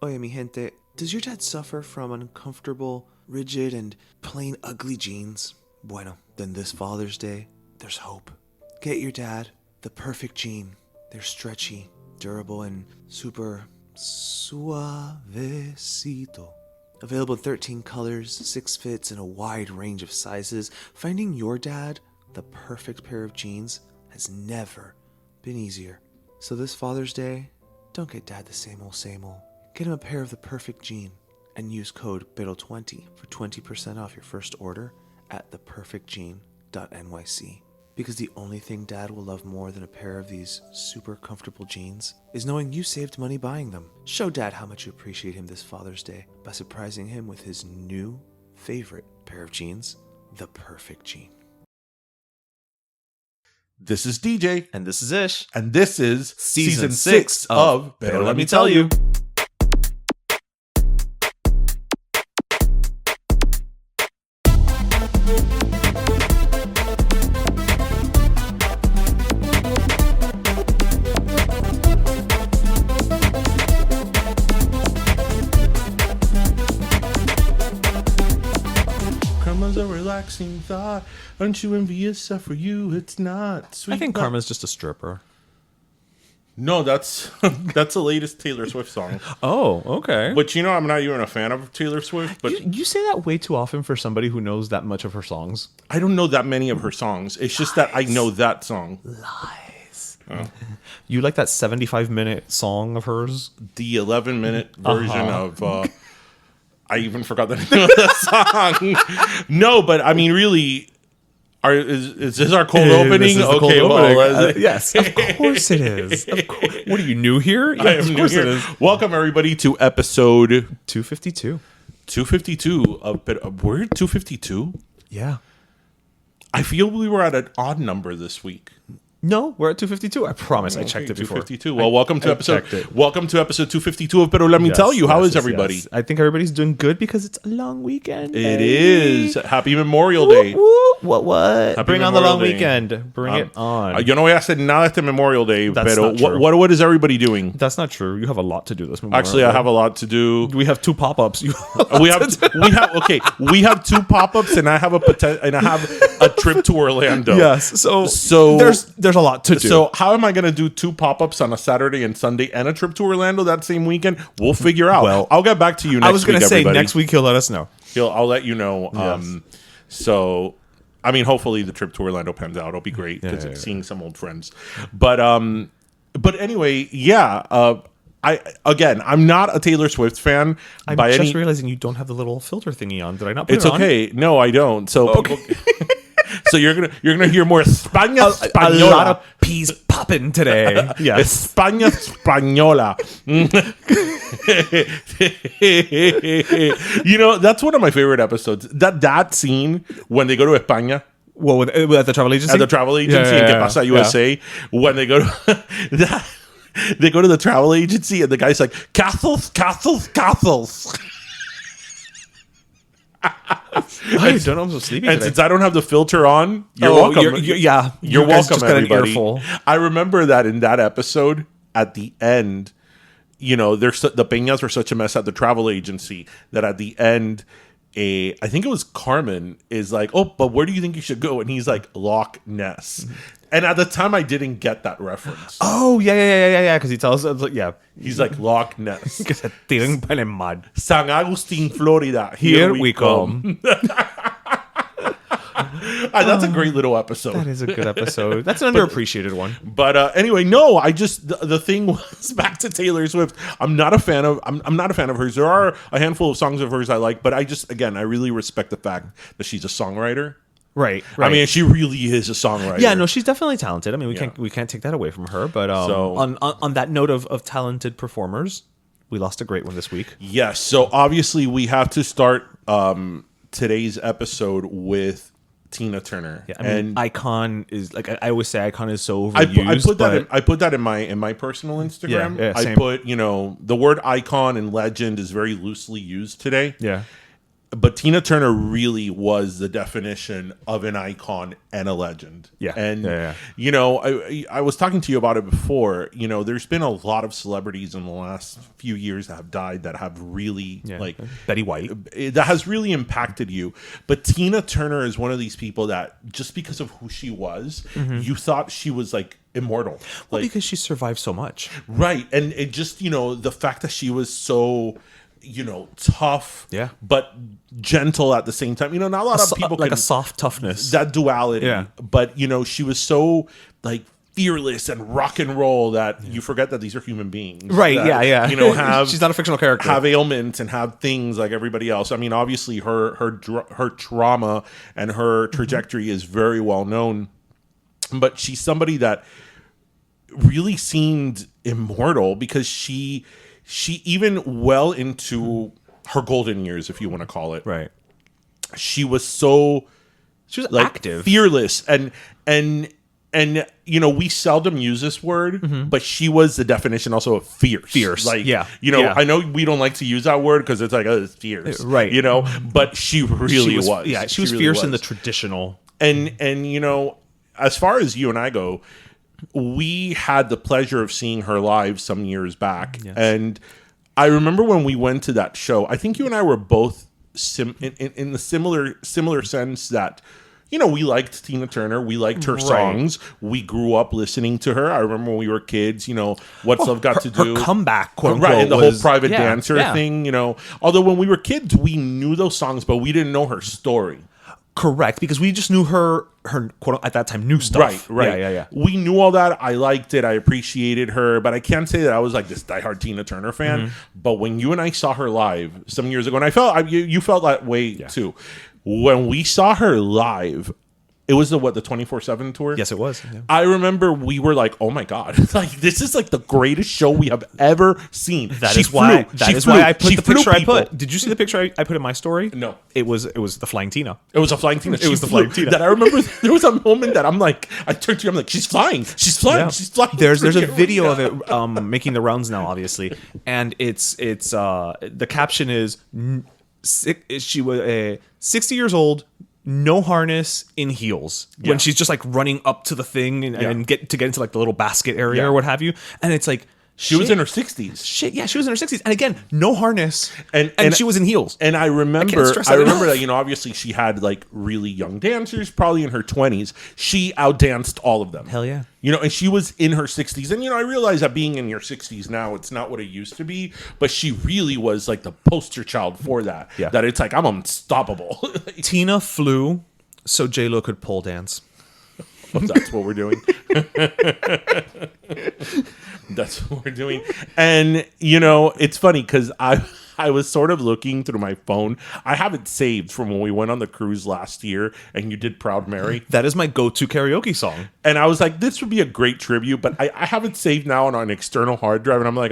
Oye, mi gente, does your dad suffer from uncomfortable, rigid, and plain ugly genes? Bueno, then this Father's Day, there's hope. Get your dad the perfect gene. They're stretchy, durable, and super suavecito. Available in 13 colors, 6 fits, and a wide range of sizes, finding your dad the perfect pair of jeans has never been easier. So this Father's Day, don't get dad the same old. Get him a pair of the perfect jean and use code BITTLE20 for 20% off your first order at theperfectjean.nyc. Because the only thing dad will love more than a pair of these super comfortable jeans is knowing you saved money buying them. Show dad how much you appreciate him this Father's Day by surprising him with his new favorite pair of jeans, the perfect jean. This is DJ. And this is Ish. And this is Season Season 6 6 of Better Let Me Tell You. Karma's a relaxing thought. Aren't you envious? For you, it's not. Sweet I think but- Karma's just a stripper. No, that's the latest Taylor Swift song. Oh, okay. But you know, I'm not even a fan of Taylor Swift. But You say that way too often for somebody who knows that much of her songs. I don't know that many of her songs. It's just that I know that song. Lies. You like that 75-minute song of hers? The 11-minute version of. I even forgot the name of the song. No, but I mean, really. Is this our cold opening? This is the cold well, opening. Yes, of course it is. Of course. What are you, new here? I Yes, am of new course here. it is. Welcome everybody to episode 252. 252 of we're at 252. Yeah. I feel we were at an odd number this week. No, we're at 252. I promise. I checked it before. 252. Well, welcome to I episode. checked it. Welcome to episode 252 of Pero Let Me Tell You. How is everybody? Yes. I think everybody's doing good because it's a long weekend. It is. Happy Memorial Day. What? Happy Bring on the long Memorial Day. weekend. Bring it on. Yo no voy a hacer nada este Memorial Day, That's pero not true. what is everybody doing? That's not true. You have a lot to do this Memorial Actually, I Day. have a lot to do. We have 2 pop-ups. We have 2 pop-ups, and I have a trip to Orlando. Yes. So there's a lot to do. So how am I going to do 2 pop-ups on a Saturday and Sunday and a trip to Orlando that same weekend? We'll figure out. Well, I'll get back to you next week, I was going to say everybody. next week he'll let us know. I'll let you know. Yes. So, I mean, hopefully the trip to Orlando pans out. It'll be great because Yeah. seeing some old friends. But anyway, yeah. I'm not a Taylor Swift fan. I'm by just any. realizing you don't have the little filter thingy on. Did I not put It's it on? okay. No, I don't. So Okay. so you're gonna hear more España A Española. lot of peas popping today. Yes. España Española. You know, that's one of my favorite episodes. That scene when they go to España. Well, at the travel agency? At the travel agency in Que Pasa USA, when they go to they go to the travel agency and the guy's like, castles. I don't know. I'm so sleepy And today. since I don't have the filter on, you're welcome. You're You're you guys welcome, just got an everybody. earful. I remember that in that episode, at the end, you know, the peñas were such a mess at the travel agency that at the end, I think it was Carmen is like, oh, but where do you think you should go? And he's like, Loch Ness. And at the time, I didn't get that reference. Oh, yeah. Because he tells us, yeah. He's like, Loch Ness. Que se tiren para el mar. San Agustin, Florida. Here we come. That's a great little episode. That is a good episode. That's an underappreciated one. But anyway, no, I just the thing was back to Taylor Swift. I'm not a fan of hers. There are a handful of songs of hers I like, but I really respect the fact that she's a songwriter. Right. I mean, she really is a songwriter. Yeah, no, she's definitely talented. I mean, Yeah. we can't take that away from her. But So- on that note of talented performers, we lost a great one this week. Yes. So obviously we have to start today's episode with Tina Turner. Yeah, I mean, and Icon is like I always say, Icon is so I overused. put that in my personal Instagram. Yeah, I same. put, the word icon and legend is very loosely used today. Yeah. but Tina Turner really was the definition of an icon and a legend. Yeah. And, Yeah. you know, I was talking to you about it before. You know, there's been a lot of celebrities in the last few years that have died that have really, like, Betty White. that has really impacted you. But Tina Turner is one of these people that just because of who she was, you thought she was, like, immortal. Well, Like, because she survived so much. right. And it just, you know, the fact that she was so, you know, tough, Yeah. but gentle at the same time. You know, not a lot of people like can, a soft toughness. that duality. Yeah. But, you know, she was so, like, fearless and rock and roll that you forget that these are human beings. Right, that, yeah. You know, have She's not a fictional character. have ailments and have things like everybody else. I mean, obviously her trauma and her trajectory is very well known, but she's somebody that really seemed immortal because she even well into her golden years, if you want to call it, Right. she was so She was like active. fearless and you know, we seldom use this word, but she was the definition also of fierce. Fierce, Like, yeah, you know, yeah. I know we don't like to use that word because it's like, oh, it's fierce. Right. You know, but she really was. Yeah, she was really fierce in the was. traditional. And you know, as far as you and I go, we had the pleasure of seeing her live some years back. Yes. And I remember when we went to that show, I think you and I were both in the similar sense that, you know, we liked Tina Turner. We liked her songs. We grew up listening to her. I remember when we were kids, you know, What's Love Got to Do? Her comeback, quote Right, unquote, and the was- whole private yeah, dancer yeah. thing, you know. Although when we were kids, we knew those songs, but we didn't know her story. Correct, because we just knew her quote at that time new stuff. Right. Yeah. We knew all that. I liked it. I appreciated her, but I can't say that I was like this diehard Tina Turner fan. But when you and I saw her live some years ago, and I felt you felt that way too. When we saw her live, it was the 24/7 tour. Yes, it was. Yeah. I remember we were like, "Oh my god! Like this is like the greatest show we have ever seen." That is why I put the picture I put. Did you see the picture I put in my story? No. It was the Flying Tina. It was a flying Tina. It was the flying Tina. That I remember. There was a moment that I'm like, I turned to you. I'm like, she's flying. She's flying. Yeah. She's flying. There's a Freaking video of right it making the rounds now, obviously, and it's the caption is she was 60 years old, no harness, in heels, Yeah. when she's just like running up to the thing and get into like the little basket area Yeah. or what have you, and it's like She was in her 60s. shit. Yeah, she was in her 60s, and again, no harness, And she was in heels. And I remember, stress that enough. that, you know, obviously she had like really young dancers, probably in her 20s. She outdanced all of them. Hell yeah. You know, and she was in her 60s. And, you know, I realize that being in your 60s now, it's not what it used to be. But she really was like the poster child for that. Yeah. That it's like, I'm unstoppable. Tina flew so J-Lo could pole dance. That's what we're doing. That's what we're doing. And, you know, it's funny because I was sort of looking through my phone. I have it saved from when we went on the cruise last year and you did Proud Mary. That is my go-to karaoke song. And I was like, this would be a great tribute, but I have it saved now on an external hard drive. And I'm like,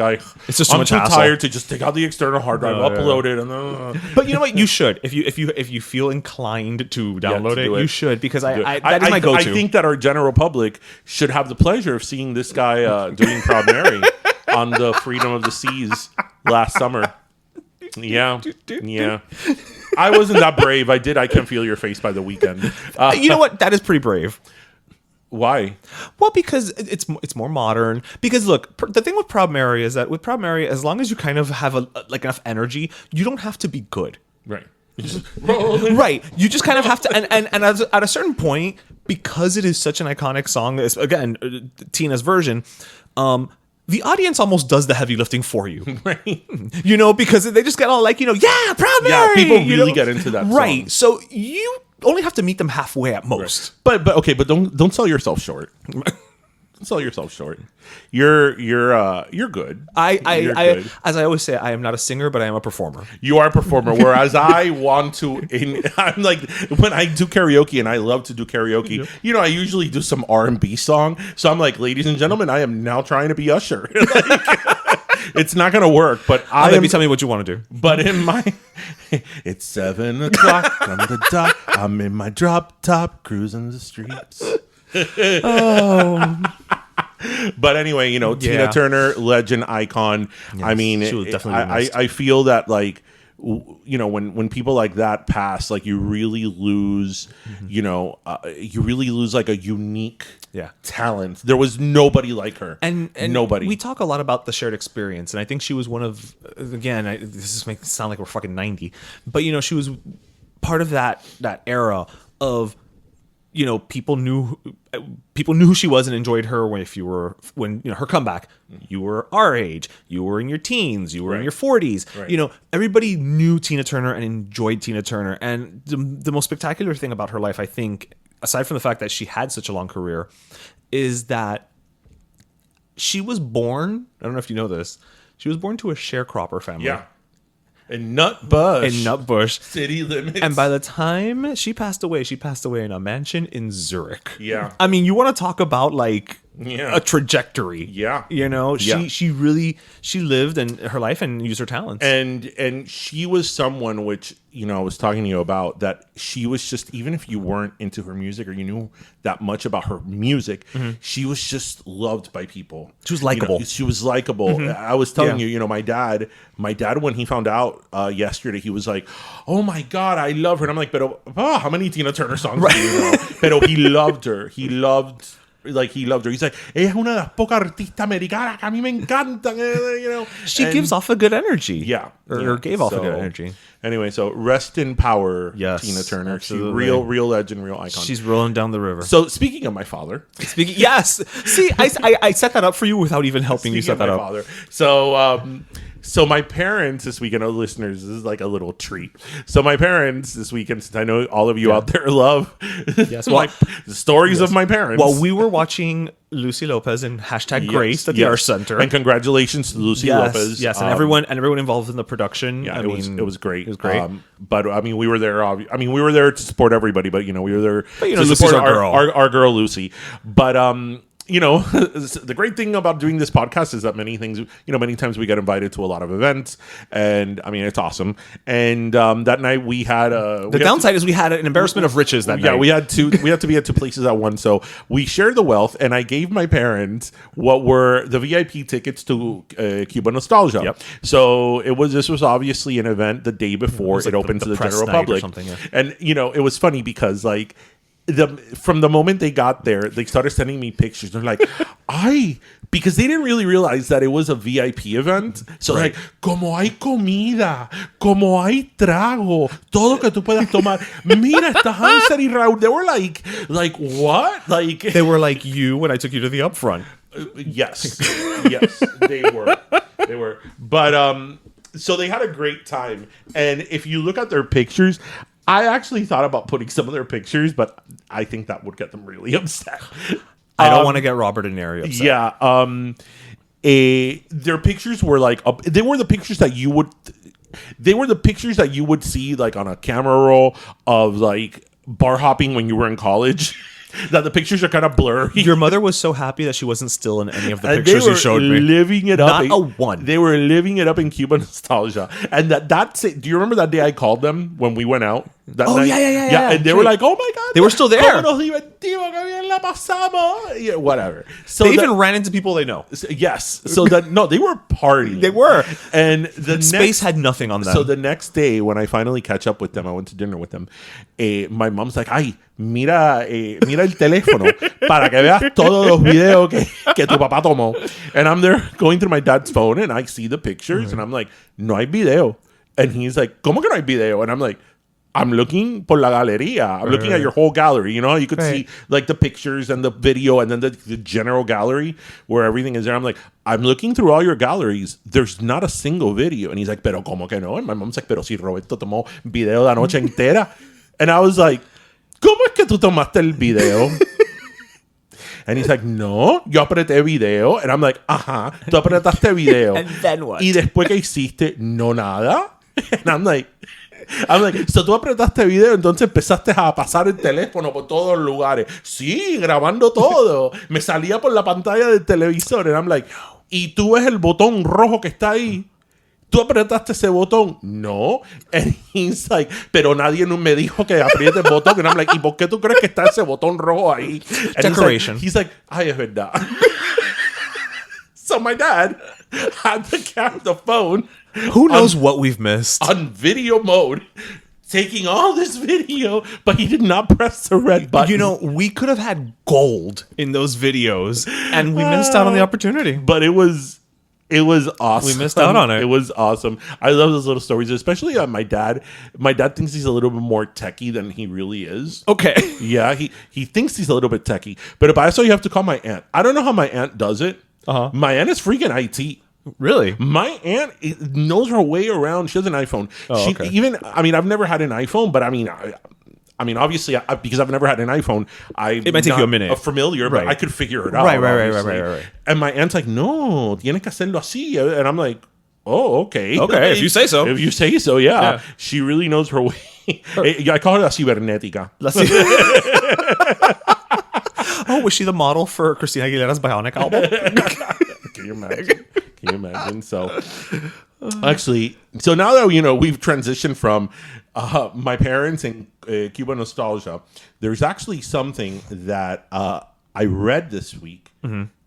It's just too I'm much too hassle. tired to just take out the external hard drive, No, upload it. And, But you know what? You should. If you feel inclined to download do it, it. you should, because do it. that is my go-to. I think that our general public should have the pleasure of seeing this guy doing Proud Mary on the Freedom of the Seas last summer. Yeah. Yeah. I wasn't that brave. I Can't Feel Your Face by The Weeknd. You know what? That is pretty brave. Why? Well, because it's more modern. Because look, the thing with Proud Mary is that with Proud Mary, as long as you kind of have like enough energy, you don't have to be good. Right. You just rolling. Right. You just kind of have to, and at a certain point, because it is such an iconic song, again, Tina's version, the audience almost does the heavy lifting for you. Right. You know, because they just get all like, yeah, Proud Mary. Yeah, people you really know? get into that Right. song. So you only have to meet them halfway at most. But okay, but don't sell yourself short. Don't sell yourself short. You're good. You're good. As I always say, I am not a singer, but I am a performer. You are a performer, whereas I want to. I'm like when I do karaoke, and I love to do karaoke. You know, I usually do some R&B song. So I'm like, ladies and gentlemen, I am now trying to be Usher. It's not gonna work, but Maybe tell me what you want to do. But in my, it's 7 o'clock on the dot. I'm in my drop top, cruising the streets. But anyway, you know, Tina Turner, legend, icon. I mean, she was definitely the best. I feel that like you know, when people like that pass, like you really lose, you know, you really lose like a unique talent. There was nobody like her, and nobody. We talk a lot about the shared experience, and I think she was one of, again, this makes it sound like we're fucking 90, but you know, she was part of that era of, you know, people knew who she was and enjoyed her when you know, her comeback, you were our age, you were in your teens, you were in your 40s, you know, everybody knew Tina Turner and enjoyed Tina Turner. And the most spectacular thing about her life, I think, aside from the fact that she had such a long career, is that she was born, I don't know if you know this, she was born to a sharecropper family. Yeah. In Nutbush. City limits. And by the time she passed away in a mansion in Zurich. Yeah. I mean, you want to talk about like a trajectory. Yeah. You know, she lived and her life and used her talents. And she was someone which, you know, I was talking to you about, that she was just, even if you weren't into her music or you knew that much about her music, she was just loved by people. She was likable. You know, she was likable. I was telling you, you know, my dad, when he found out yesterday, he was like, oh my God, I love her. And I'm like, pero, how many Tina Turner songs do you know? Pero he loved her. He loved her. He's like, ella es una de las pocas artistas americanas que a mí me encantan, you know. She gives off a good energy. Yeah. Or gave off a good energy. Anyway, so rest in power, yes, Tina Turner. Absolutely. She's real legend, real icon. She's rolling down the river. So speaking of my father. Yes. See, I set that up for you without even helping you set that up. Father. So my parents this weekend, listeners, this is like a little treat. So my parents this weekend, since I know all of you out there love the stories of my parents. Well, we were watching Lucy Lopez and #Grace at the Arts Center. And congratulations to Lucy Lopez. Yes, and everyone involved in the production. Yeah, it was great. It was great. But I mean, we were there. We were there to support everybody. But you know, we were there to Lucy's support our girl. Our girl Lucy. But you know, the great thing about doing this podcast is that many times we get invited to a lot of events, and I mean, it's awesome. And that night we had the downside is we had an embarrassment of riches that night. Yeah, we had to be at two places at once. So we shared the wealth, and I gave my parents what were the VIP tickets to Cuba Nostalgia. Yep. So this was obviously an event the day before it opened to the general public. And you know, it was funny because like, from the moment they got there, they started sending me pictures. They're like, because they didn't really realize that it was a VIP event. So like, como hay comida, como hay trago, todo que tú puedas tomar. Mira, está Hansel y Raúl. They were like what? Like they were like you when I took you to the upfront. Yes, they were. But so they had a great time, and if you look at their pictures, I actually thought about putting some of their pictures, but I think that would get them really upset. I don't want to get Robert and Neri upset. Yeah. Their pictures were like they were the pictures that you would see like on a camera roll of like bar hopping when you were in college. That the pictures are kind of blurry. Your mother was so happy that she wasn't still in any of the pictures you showed me. Living it up. Not a one. They were living it up in Cuba Nostalgia. And that's it. Do you remember that day I called them when we went out? That night? Yeah. And they were like, oh my God. They were still there. Yeah, whatever. So they even ran into people they know. Yes. So they were partying. They were. And the space had nothing on them. So the next day when I finally catch up with them, I went to dinner with them. My mom's like, ay, mira el teléfono para que veas todos los videos que tu papá tomó. And I'm there going through my dad's phone and I see the pictures and I'm like, no hay video. And he's like, ¿cómo que no hay video? And I'm like, I'm looking por la galería. I'm looking at your whole gallery. You know, you could see like the pictures and the video and then the general gallery where everything is there. I'm like, I'm looking through all your galleries. There's not a single video. And he's like, pero ¿cómo que no? And my mom's like, pero si Roberto tomó video la noche entera. And I was like, ¿cómo es que tú tomaste el video? And he's like, no, yo apreté video. And I'm like, ajá, tú apretaste video. And then what? Y después que hiciste, no nada. And I'm like, so tú apretaste video, entonces empezaste a pasar el teléfono por todos los lugares. Sí, grabando todo. Me salía por la pantalla del televisor. And I'm like, y tú ves el botón rojo que está ahí. ¿Tú apretaste ese botón? No. And he's like, pero nadie me dijo que apriete el botón. And I'm like, ¿y por qué tú crees que está ese botón rojo ahí? And decoration. He's like, ay, es verdad. So my dad, had the phone Who knows what we've missed? on video mode, taking all this video, but he did not press the red button. You know, we could have had gold in those videos, and we missed out on the opportunity. but it was awesome. We missed out on it. It was awesome. I love those little stories, especially my dad. My dad thinks he's a little bit more techie than he really is. Okay. Yeah, he thinks he's a little bit techie. But I you have to call my aunt. I don't know how my aunt does it. Uh-huh. My aunt is freaking IT. Really? My aunt knows her way around. She has an iPhone. Oh, She okay. even. I mean, I've never had an iPhone, but I mean, obviously, because I've never had an iPhone, it might take you a minute. Familiar, Right. but I could figure it out. Right. obviously. And my aunt's like, "No, tiene que hacerlo así," and I'm like, "Oh, okay, Okay, if you say so." If you say so, yeah." Yeah. She really knows her way. I call her la cibernética. Let's see. Oh, was she the model for Christina Aguilera's Bionic album? Can you imagine? Can you imagine? So, actually, so now that we've transitioned from my parents and Cuba nostalgia, there's actually something that I read this week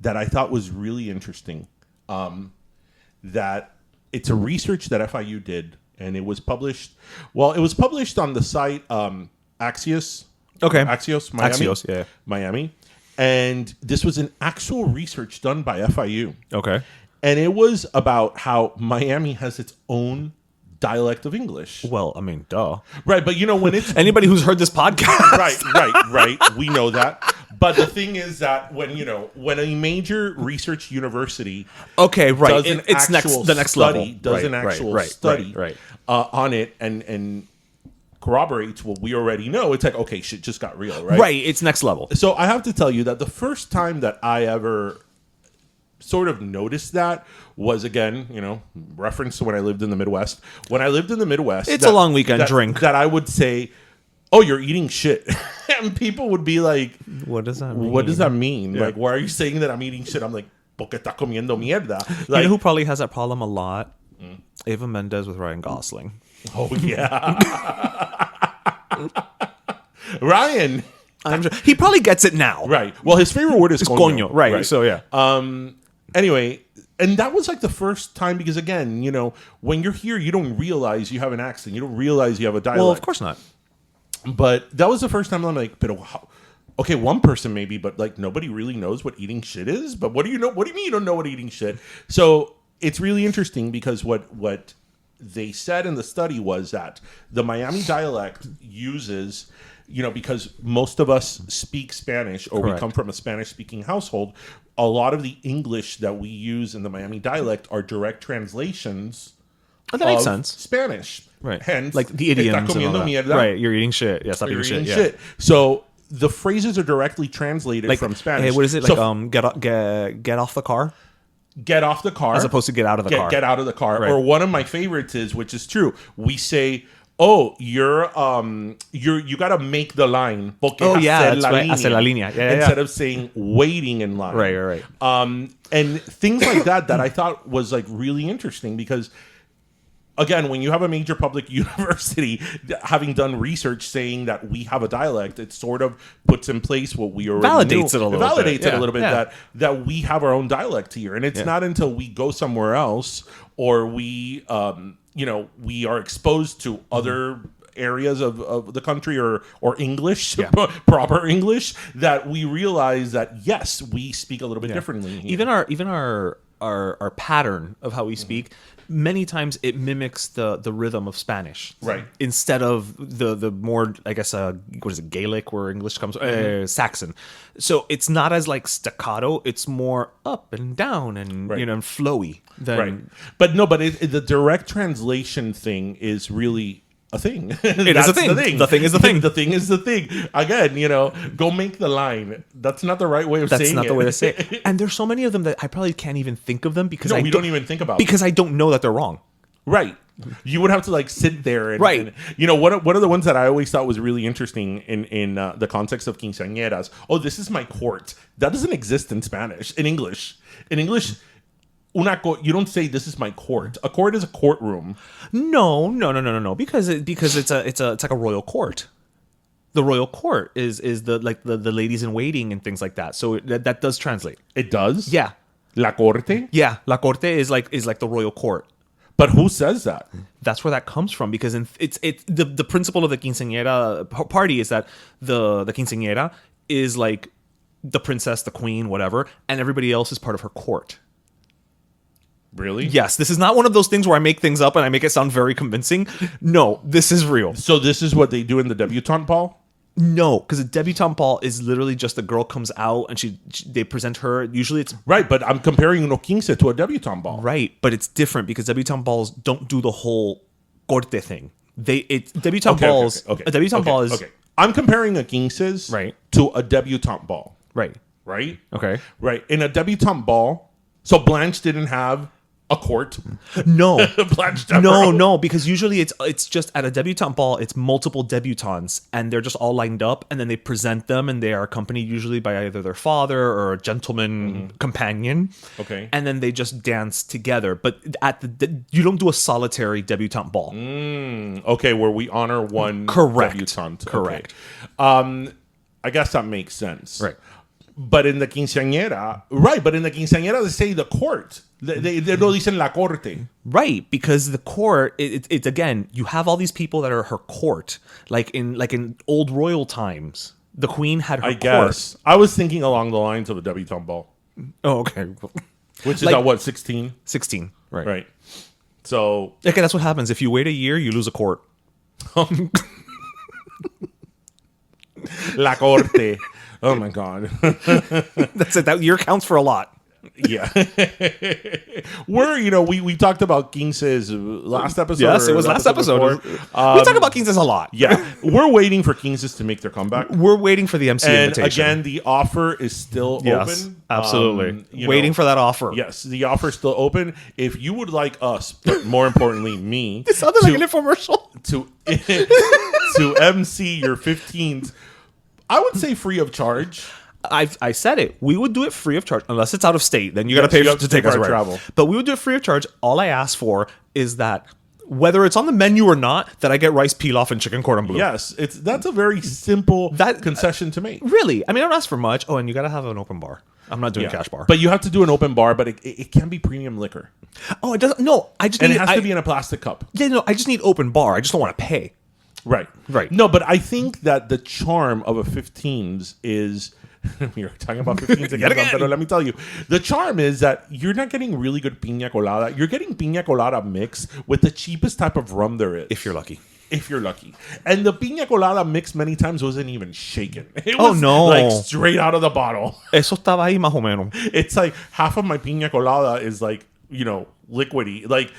that I thought was really interesting. That it's a research that FIU did, and it was published. Well, it was published on the site Axios. Okay. Axios, Miami. Axios, yeah. Miami. And this was an actual research done by FIU. Okay. And it was about how Miami has its own dialect of English. Well, I mean, duh. Right, but when it's Anybody who's heard this podcast. right. We know that. But the thing is that when a major research university Okay, right. does an It's actual the next study, level. does Right, an actual right, study right. on it and corroborates what we already know, it's like, okay, shit just got real, right? Right, it's next level. So I have to tell you that the first time that I ever sort of noticed that was, again, reference to when I lived in the Midwest. When I lived in the Midwest, It's a long weekend drink. That I would say, "Oh, you're eating shit," and people would be like, What does that mean? "What does that mean? Like, why are you saying that I'm eating shit?" I'm like, "Porque está comiendo mierda." You Like, know who probably has that problem a lot? Eva Mendes with Ryan Gosling. oh yeah, Ryan. He probably gets it now. Right. Well, his favorite word is Coño. Right. So yeah. Anyway, and that was like the first time because, again, when you're here, you don't realize you have an accent. You don't realize you have a dialect. Well, of course not. But that was the first time I'm like, but okay, one person maybe, but like nobody really knows what eating shit is. But what do you know? What do you mean you don't know what eating shit? So it's really interesting because what they said in the study was that the Miami dialect uses, because most of us speak Spanish or we Correct. come from a Spanish-speaking household, a lot of the English that we use in the Miami dialect are direct translations Oh, that makes of sense. Spanish. Right. Hence, like the idioms. "Está And all comiendo that. mierda." Right. You're eating shit. Yeah. Stop You're eating eating shit. Yeah. shit. So the phrases are directly translated Like from Spanish. Hey, what is it? So Like get off the car get off the car as opposed to get out of the car. Get out of the car. Right. Or one of my favorites is, which is true, we say, "Oh, you gotta make the line." Porque Oh, yeah, hacer that's la right. línea. Hacer la línea. Yeah, Instead of saying waiting in line. Right. And things like that I thought was like really interesting because, again, when you have a major public university having done research saying that we have a dialect, it sort of puts in place what we already Validates knew. it a little Validates bit. it Yeah, a little bit yeah. that we have our own dialect here, and it's not until we go somewhere else or we we are exposed to other areas of the country or English, proper English, that we realize that yes, we speak a little bit differently here. Even our pattern of how we speak, many times it mimics the rhythm of Spanish, Right. Instead of the more, I guess, what is it, Gaelic, where English comes, Saxon. So it's not as like staccato; it's more up and down and Right. and flowy. Than, Right. But the direct translation thing is really a thing. It is a thing. The thing is the thing. The thing is the thing. Again, go make the line. That's not the right way of saying it. That's not the way to say it. And there's so many of them that I probably can't even think of them because we don't even think about because I don't know that they're wrong. Right. You would have to like sit there and, Right. and one of the ones that I always thought was really interesting in the context of quinceañeras. Oh, this is my court. That doesn't exist in Spanish. In English, you don't say this is my court. A court is a courtroom. No, because it's like a royal court. The royal court is the ladies in waiting and things like that. So that does translate. It does. Yeah. La Corte? Yeah, La Corte is like the royal court. But who says that? That's where that comes from, because it's the principle of the quinceañera party is that the quinceañera is like the princess, the queen, whatever, and everybody else is part of her court. Really? Yes, this is not one of those things where I make things up and I make it sound very convincing. No, this is real. So this is what they do in the debutante ball? No, because a debutante ball is literally just the girl comes out and they present her. Usually it's Right, but I'm comparing uno quince to a debutante ball. right, but it's different because debutante balls don't do the whole corte thing. Debutante balls. A debutante ball is Okay. I'm comparing a quinces Right. to a debutante ball. right. Right? Okay. Right. In a debutante ball, so Blanche didn't have a court. No. Blanche Devereaux. No, because usually it's just at a debutante ball, it's multiple debutantes and they're just all lined up and then they present them and they are accompanied usually by either their father or a gentleman companion. Okay. And then they just dance together. But at you don't do a solitary debutante ball. Okay, where we honor one Correct. debutante. Correct. Okay. I guess that makes sense. Right. But in the quinceañera, they say the court. They no dicen la corte. Right, because the court, it's again, you have all these people that are her court, like in old royal times. The queen had her I court. guess. I was thinking along the lines of a debutante ball, Oh, okay. which is Like- at what, 16? 16. Right. Right. So Okay, that's what happens. If you wait a year, you lose a court. la corte. Oh my god. That's it. That year counts for a lot. Yeah. We talked about quinces last episode. Yes, or it was the last episode. before. We talk about quinces a lot. Yeah. We're waiting for quinces to make their comeback. We're waiting for the MC And invitation. again, the offer is still yes, open. absolutely. You Waiting know, for that offer. Yes, the offer is still open. If you would like us, but more importantly, me, It sounded like an infomercial. to to MC your 15th, I would say free of charge. I said it. We would do it free of charge unless it's out of state. Then you got to Yes, pay you have to to take pay us for our around. travel. But we would do it free of charge. All I ask for is that whether it's on the menu or not, that I get rice pilaf and chicken cordon bleu. Yes, that's a very simple That- concession to make. Really? I mean, I don't ask for much. Oh, and you got to have an open bar. I'm not doing Yeah. cash bar. But you have to do an open bar, but it can be premium liquor. oh, it doesn't. No, I just And need. it has to be in a plastic cup. Yeah, no, I just need open bar. I just don't want to pay. Right. Right. No, but I think that the charm of a 15s is we're talking about 15s again, again. but let me tell you. The charm is that you're not getting really good piña colada. You're getting piña colada mix with the cheapest type of rum there is. If you're lucky. If you're lucky. And the piña colada mix many times wasn't even shaken. It Oh, was no. like straight out of the bottle. Eso estaba ahí más o menos. It's like half of my piña colada is like, liquidy. Like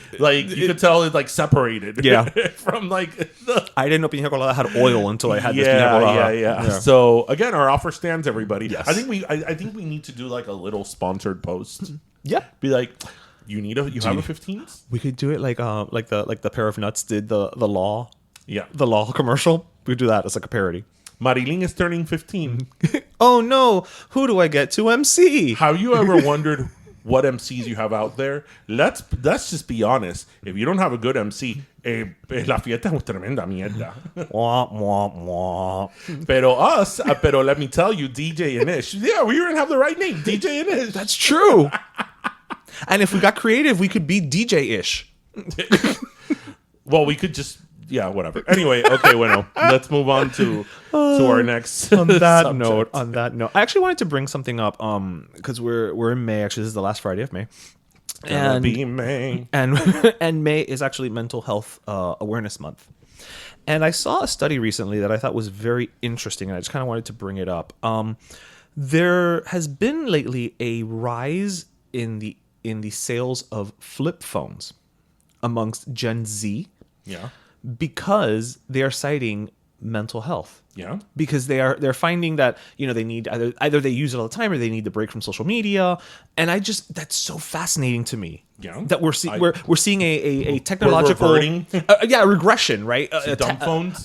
you could tell it's like separated. Yeah. From like the I didn't know piña colada had oil until I had this piña colada. yeah. So again, our offer stands, everybody. Yes. I think we need to do like a little sponsored post. Yeah. Be like, you have a 15th? We could do it like the pair of nuts did the law Yeah. the law commercial. We could do that as like a parody. Marilyn is turning 15. Oh no, who do I get to MC? Have you ever wondered what MCs you have out there? Let's just be honest. If you don't have a good MC, la fiesta es tremenda mierda. Wah, wah, wah. Pero let me tell you, DJ and Ish. Yeah, we even have the right name, DJ and Ish. That's true. And if we got creative, we could be DJ-ish. Well, we could just, yeah, whatever. Anyway, okay, bueno, let's move on to our next. On that subject. note, I actually wanted to bring something up because we're in May. Actually, this is the last Friday of May. Gonna be May. And May is actually Mental Health Awareness Month. And I saw a study recently that I thought was very interesting, and I just kind of wanted to bring it up. There has been lately a rise in the sales of flip phones amongst Gen Z Yeah. because they are citing mental health. Yeah. Because they're finding that they need either they use it all the time or they need the break from social media, and that's so fascinating to me. Yeah. That we're seeing a technological reverting. regression, right? Dumb phones.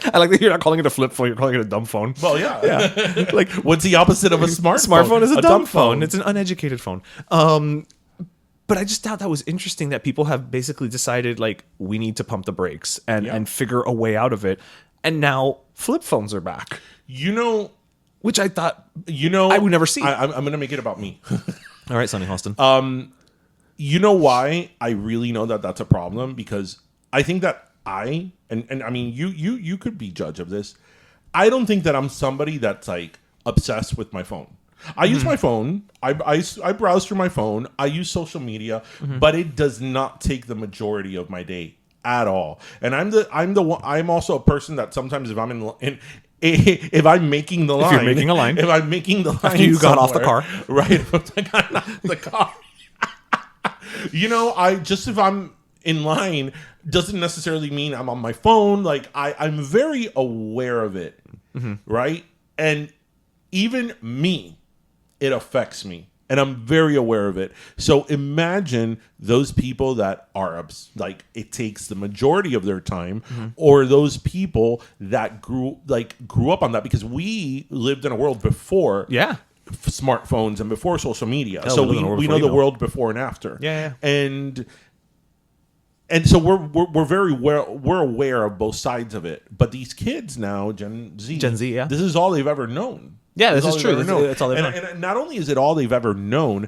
I like that you're not calling it a flip phone, you're calling it a dumb phone. Well, yeah. Like, what's the opposite of a smartphone? Smartphone is a dumb phone. It's an uneducated phone. But I just thought that was interesting that people have basically decided like we need to pump the brakes and figure a way out of it. And now flip phones are back. which I thought. I would never see. I'm going to make it about me. All right, Sonny Halston. You know why I really know that that's a problem? Because I think that and I mean, you could be judge of this. I don't think that I'm somebody that's like obsessed with my phone. I use my phone. I browse through my phone. I use social media, but it does not take the majority of my day at all. And I'm also a person that sometimes if I'm if I'm making the line, you're making a line, if I'm making the line, after you got off the car, right? If I got off the car, if I'm in line doesn't necessarily mean I'm on my phone. Like I'm very aware of it, right? And even me, it affects me. And I'm very aware of it. So imagine those people that are like it takes the majority of their time, or those people that grew up on that, because we lived in a world before smartphones and before social media. So we know the world before and after. Yeah. And so we're very we're aware of both sides of it. But these kids now, Gen Z, yeah, this is all they've ever known. Yeah, this is true. That's all they've known. And not only is it all they've ever known,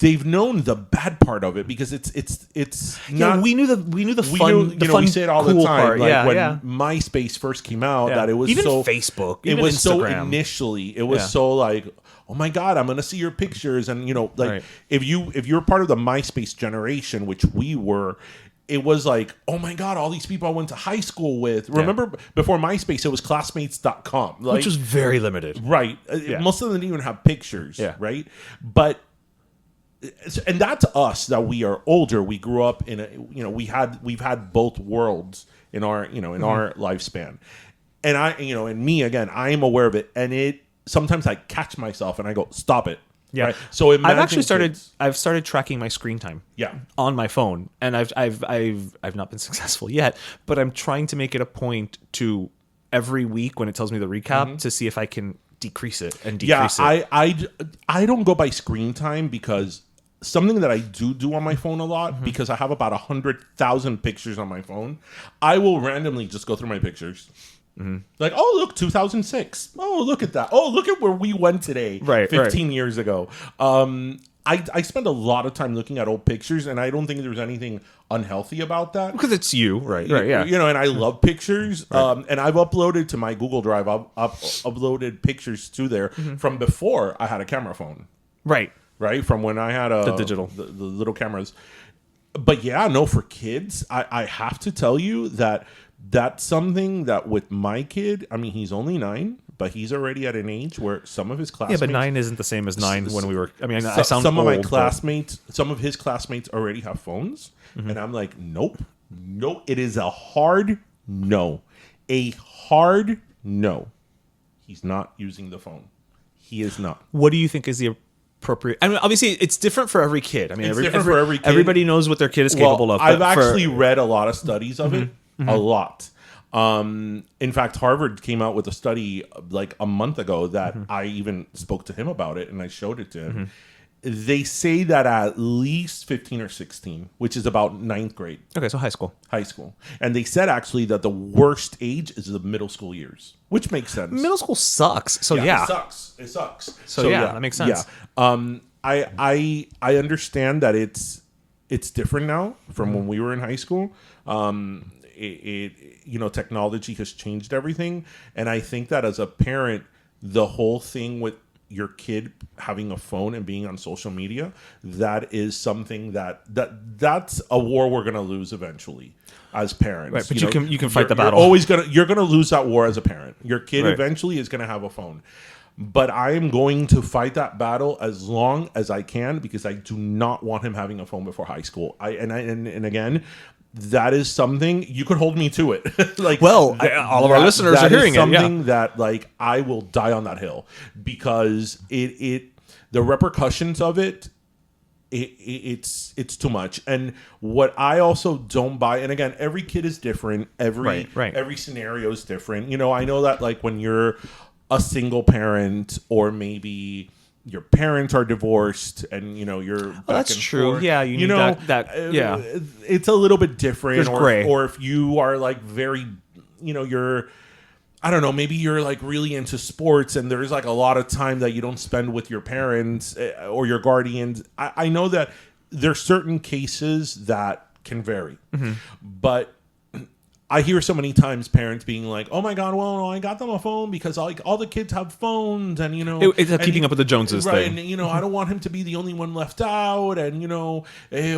they've known the bad part of it, because it's not. We knew the fun. We say it all cool the time. Part. Like when MySpace first came out, that it was even so Facebook. It even was Instagram. so initially. It was so like, oh my God, I'm gonna see your pictures, and if you're part of the MySpace generation, which we were. It was like, oh my God, all these people I went to high school with. Remember, before MySpace, it was classmates.com. Which was very limited. Right. Most of them didn't even have pictures. Right. But, and that's us, that we are older. We grew up in we've had both worlds in our, in our lifespan. And and me, again, I am aware of it. And sometimes I catch myself and I go, stop it. Yeah. Right? So I've actually started tracking my screen time. Yeah. On my phone, and I've not been successful yet, but I'm trying to make it a point to every week when it tells me the recap to see if I can decrease it and decrease it. I don't go by screen time, because something that I do on my phone a lot, because I have about 100,000 pictures on my phone. I will randomly just go through my pictures. Like, oh, look, 2006. Oh, look at that. Oh, look at where we went today. 15 years ago. I spend a lot of time looking at old pictures, and I don't think there's anything unhealthy about that. Because it's you. Right, yeah. And I love pictures. And I've uploaded to my Google Drive, I've uploaded pictures to there from before I had a camera phone. Right, from when I had the digital. The little cameras. But yeah, no, for kids, I have to tell you that's something that with my kid, I mean, he's only 9, but he's already at an age where some of his classmates... Yeah, but 9 isn't the same as 9 when we were... I mean, I sound some old, of my classmates, some of his classmates already have phones, and I'm like, nope. It is a hard no. A hard no. He's not using the phone. He is not. What do you think is the appropriate? I mean, obviously, it's different for every kid. I mean, it's different for every kid. Everybody knows what their kid is capable of. I've actually read a lot of studies of it. A lot. In fact, Harvard came out with a study like a month ago that I even spoke to him about it, and I showed it to him. They say that at least 15 or 16, which is about 9th grade. Okay, so high school. And they said actually that the worst age is the middle school years, which makes sense. Middle school sucks. So yeah. It sucks. So yeah, that makes sense. Yeah. I understand that it's different now from when we were in high school. Technology has changed everything, and I think that as a parent, the whole thing with your kid having a phone and being on social media, that is something that's a war we're going to lose eventually as parents. Right, but you can fight the battle. You're going to lose that war as a parent. Your kid eventually is going to have a phone. But I am going to fight that battle as long as I can, because I do not want him having a phone before high school. And again, that is something you could hold me to it. All of our listeners are hearing something that I will die on that hill, because the repercussions of it's too much. And what I also don't buy, and again, every kid is different. Every scenario is different. I know that when you're a single parent, or maybe your parents are divorced, and you're back that's and true. forth. Yeah, you need that. It's a little bit different. There's gray. Or if you are very, you're I don't know, maybe you're like really into sports and there's like a lot of time that you don't spend with your parents or your guardians. I know that there's certain cases that can vary, but I hear so many times parents being like, "Oh my God, well, I got them a phone because all the kids have phones, and It's a keeping up with the Joneses right, thing." And I don't want him to be the only one left out, and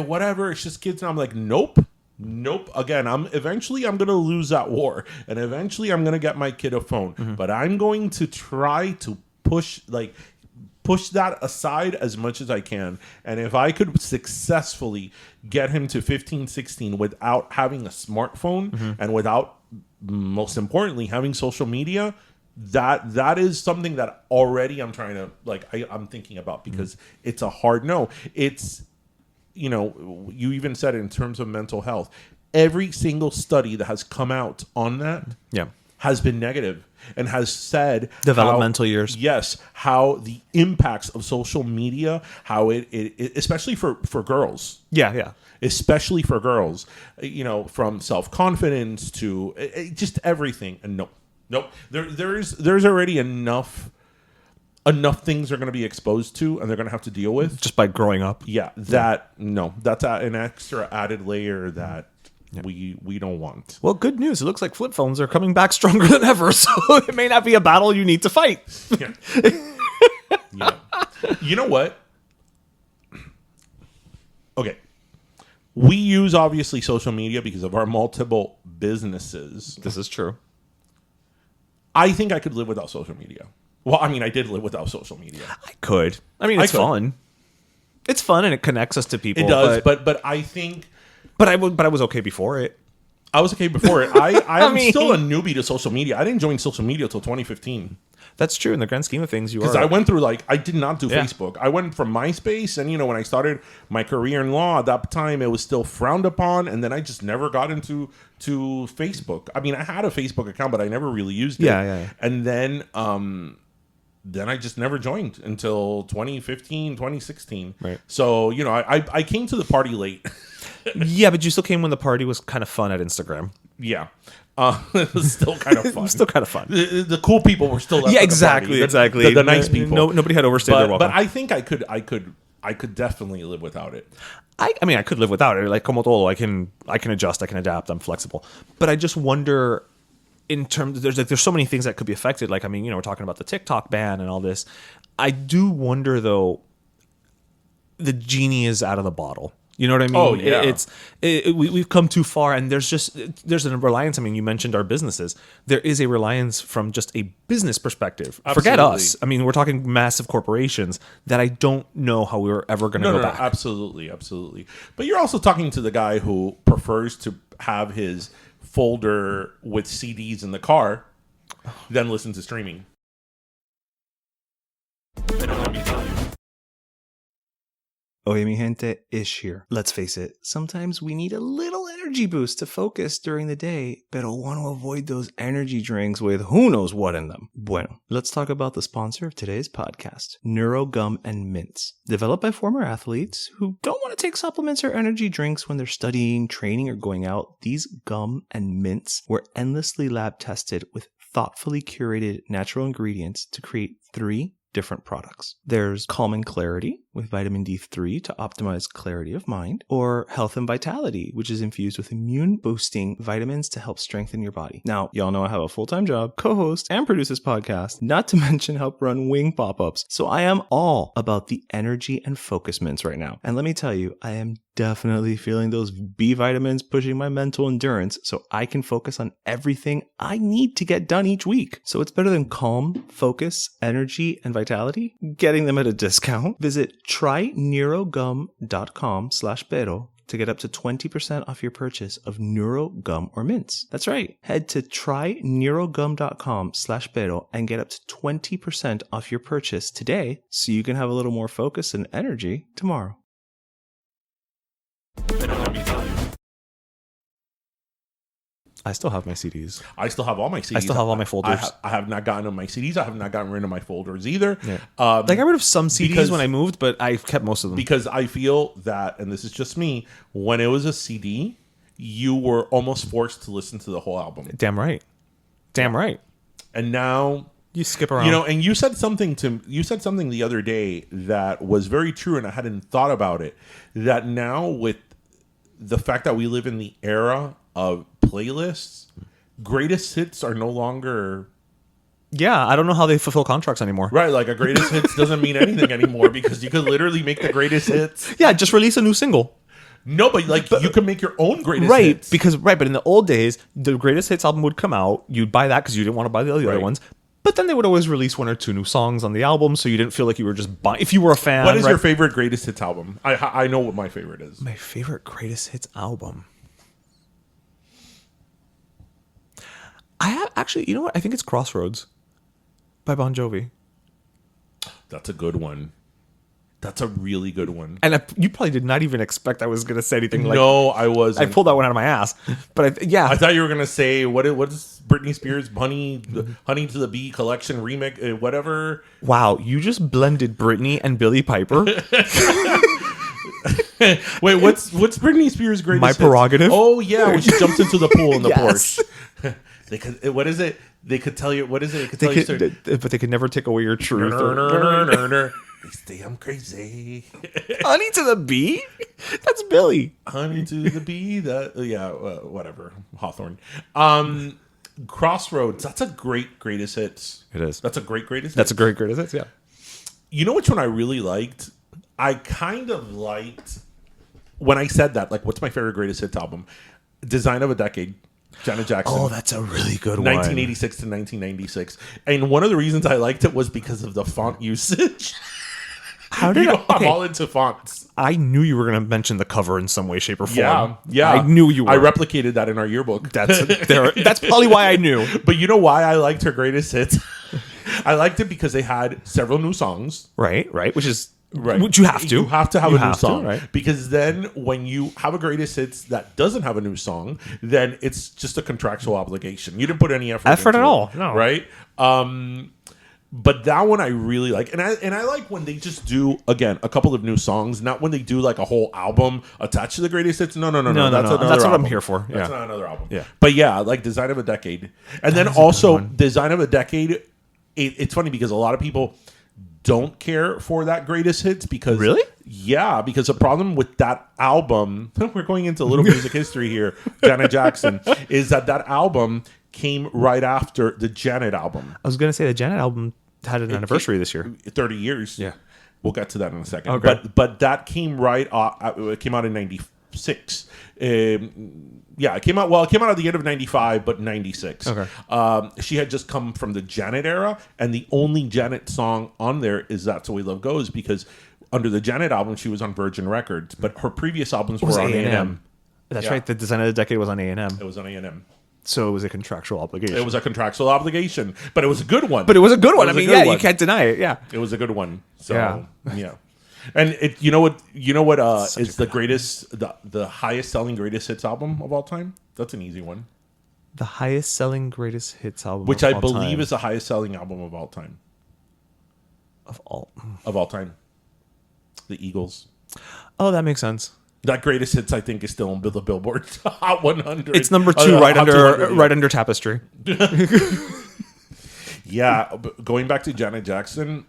whatever. It's just kids." And I'm like, "Nope." Again, eventually I'm gonna lose that war, and eventually I'm gonna get my kid a phone. But I'm going to try to push that aside as much as I can. And if I could successfully get him to 15, 16 without having a smartphone and without, most importantly, having social media, that is something that already I'm trying to, I'm thinking about, because it's a hard no. It's, you even said it in terms of mental health. Every single study that has come out on that has been negative and has said developmental years. Yes, how the impacts of social media, how it especially for girls. Yeah. Especially for girls, from self-confidence to just everything. And nope. There's already enough things they're going to be exposed to and they're going to have to deal with just by growing up. Yeah, that's an extra added layer that we don't want. Well, good news. It looks like flip phones are coming back stronger than ever, so it may not be a battle you need to fight. Yeah. You know what? Okay. We use, obviously, social media because of our multiple businesses. This is true. I think I could live without social media. Well, I mean, I did live without social media. I could. I mean, it's fun. It's fun and it connects us to people. It does, but I think... But I was okay before it. I was okay before it. I'm still a newbie to social media. I didn't join social media until 2015. That's true. In the grand scheme of things, because I went through I did not do Facebook. I went from MySpace, and when I started my career in law at that time, it was still frowned upon, and then I just never got into Facebook. I mean, I had a Facebook account, but I never really used it. Yeah. And then I just never joined until 2015, 2016. Right. So I came to the party late. Yeah, but you still came when the party was kind of fun at Instagram. Yeah. It was still kind of fun. Still kind of fun. The cool people were still left. Yeah, exactly. The nice people. Nobody had overstayed their welcome. But I think I could definitely live without it. I mean, I could live without it. Like como todo, I can adjust, I can adapt, I'm flexible. But I just wonder, in terms, there's so many things that could be affected. Like, I mean, we're talking about the TikTok ban and all this. I do wonder, though, the genie is out of the bottle. You know what I mean? Oh, yeah. We've come too far, and there's a reliance. I mean, you mentioned our businesses. There is a reliance from just a business perspective. Absolutely. Forget us. I mean, we're talking massive corporations that I don't know how we're ever going to go back. Absolutely. But you're also talking to the guy who prefers to have his folder with CDs in the car than listen to streaming. Oye mi gente, Ish here. Let's face it, sometimes we need a little energy boost to focus during the day, pero want to avoid those energy drinks with who knows what in them. Bueno, let's talk about the sponsor of today's podcast, Neuro Gum and Mints. Developed by former athletes who don't want to take supplements or energy drinks when they're studying, training, or going out, these gum and mints were endlessly lab tested with thoughtfully curated natural ingredients to create 3 different products. There's Calm and Clarity with vitamin D3 to optimize clarity of mind, or Health and Vitality, which is infused with immune boosting vitamins to help strengthen your body. Now, y'all know I have a full-time job, co-host, and produce this podcast, not to mention help run wing pop-ups. So I am all about the energy and focus mints right now. And let me tell you, I am definitely feeling those B vitamins pushing my mental endurance so I can focus on everything I need to get done each week. So it's better than Calm, Focus, Energy, and Vitality. Getting them at a discount. Visit tryneuroGum.com/pero to get up to 20% off your purchase of Neuro Gum or Mints. That's right. Head to tryneuroGum.com/pero and get up to 20% off your purchase today so you can have a little more focus and energy tomorrow. I still have my CDs. I still have all my CDs. I still have all my folders. I have not gotten on my CDs. I have not gotten rid of my folders either. Yeah. I got rid of some CDs when I moved, but I kept most of them. Because I feel that, and this is just me, when it was a CD, you were almost forced to listen to the whole album. Damn right. And now, You skip around. you know, and you said something the other day that was very true, and I hadn't thought about it. That now, with the fact that we live in the era of playlists, greatest hits are no longer yeah, I don't know how they fulfill contracts anymore. right. Like a greatest hits doesn't mean anything anymore because you could literally make the greatest hits. Yeah, just release a new single. No, but like you can make your own greatest Right, hits. because but in the old days, the greatest hits album would come out. You'd buy that because you didn't want to buy the other Right. ones. But then they would always release one or two new songs on the album, so you didn't feel like you were just buying. If you were a fan, What is right? your favorite greatest hits album? I know what my favorite is. My favorite greatest hits album? I have actually. You know what? I think it's Crossroads by Bon Jovi. That's a good one. That's a really good one. And you probably did not even expect I was going to say anything like. No, I was. I pulled that one out of my ass. But yeah, I thought you were gonna say what is Britney Spears' "Honey to the Bee" collection remix, whatever. wow, you just blended Britney and Billie Piper. Wait, what's Britney Spears' greatest? My hits? Prerogative? Oh yeah, when she jumps into the pool in the Yes. Porsche. They could. What is it? They could tell you. What is it? They could They tell you. could, but they could never take away your truth. They say I'm crazy. Honey to the Bee? That's Billy. Honey to the bee. That yeah, whatever. Hawthorne. Crossroads. That's a greatest hits. It is. That's a greatest. That's hits. a great greatest hits, yeah. You know which one I really liked? I kind of liked when I said that. Like, what's my favorite greatest hits album? Design of a Decade. Janet Jackson. Oh, that's a really good one. 1986 to 1996. And one of the reasons I liked it was because of the font usage. How did I'm okay. all into fonts. I knew you were going to mention the cover in some way, shape, or form. Yeah. I knew you were. I replicated that in our yearbook. That's probably why I knew. But you know why I liked her greatest hits? I liked it because they had several new songs. Right, right. Which Right. you have to. You have to have You a new have to, song. right? Because then when you have a greatest hits that doesn't have a new song, then it's just a contractual obligation. You didn't put any effort Effort into at it, all, no. Right? But that one I really like. And I like when they just do, again, a couple of new songs, not when they do like a whole album attached to the greatest hits. No. No, That's no. another That's what I'm album. here for. That's Yeah. not another album. Yeah. But yeah, like Design of a Decade. And then is a good also one. Design of a Decade, it's funny because a lot of people don't care for that greatest hits because Really? Yeah, because the problem with that album, we're going into a little music history here, Janet Jackson, is that album came right after the Janet album. I was going to say the Janet album had an anniversary this year. 30 years. Yeah. We'll get to that in a second. Okay. But that came right it came out in 96. Yeah, it came out at the end of 95, but 96. Okay. She had just come from the Janet era, and the only Janet song on there is That's the Way Love Goes, because under the Janet album, she was on Virgin Records, but her previous albums were on A&M. That's Yeah. right. The Design of the Decade was on A&M. It was on A&M. So it was a contractual obligation. It was a contractual obligation, but it was a good one. But it was a good one. I was a mean, good yeah, one. you can't deny it. Yeah. It was a good one. So Yeah. yeah. And you know what Such is a the good greatest the highest selling greatest hits album of all time? That's an easy one. The highest selling greatest hits album. Which of I all believe time. is the highest selling album of all time. Of all. Of all time. The Eagles. Oh, that makes sense. That greatest hits I think is still on the Billboard Hot 100. It's number 2 right Hot under 200, yeah. right under Tapestry. Yeah, but going back to Janet Jackson,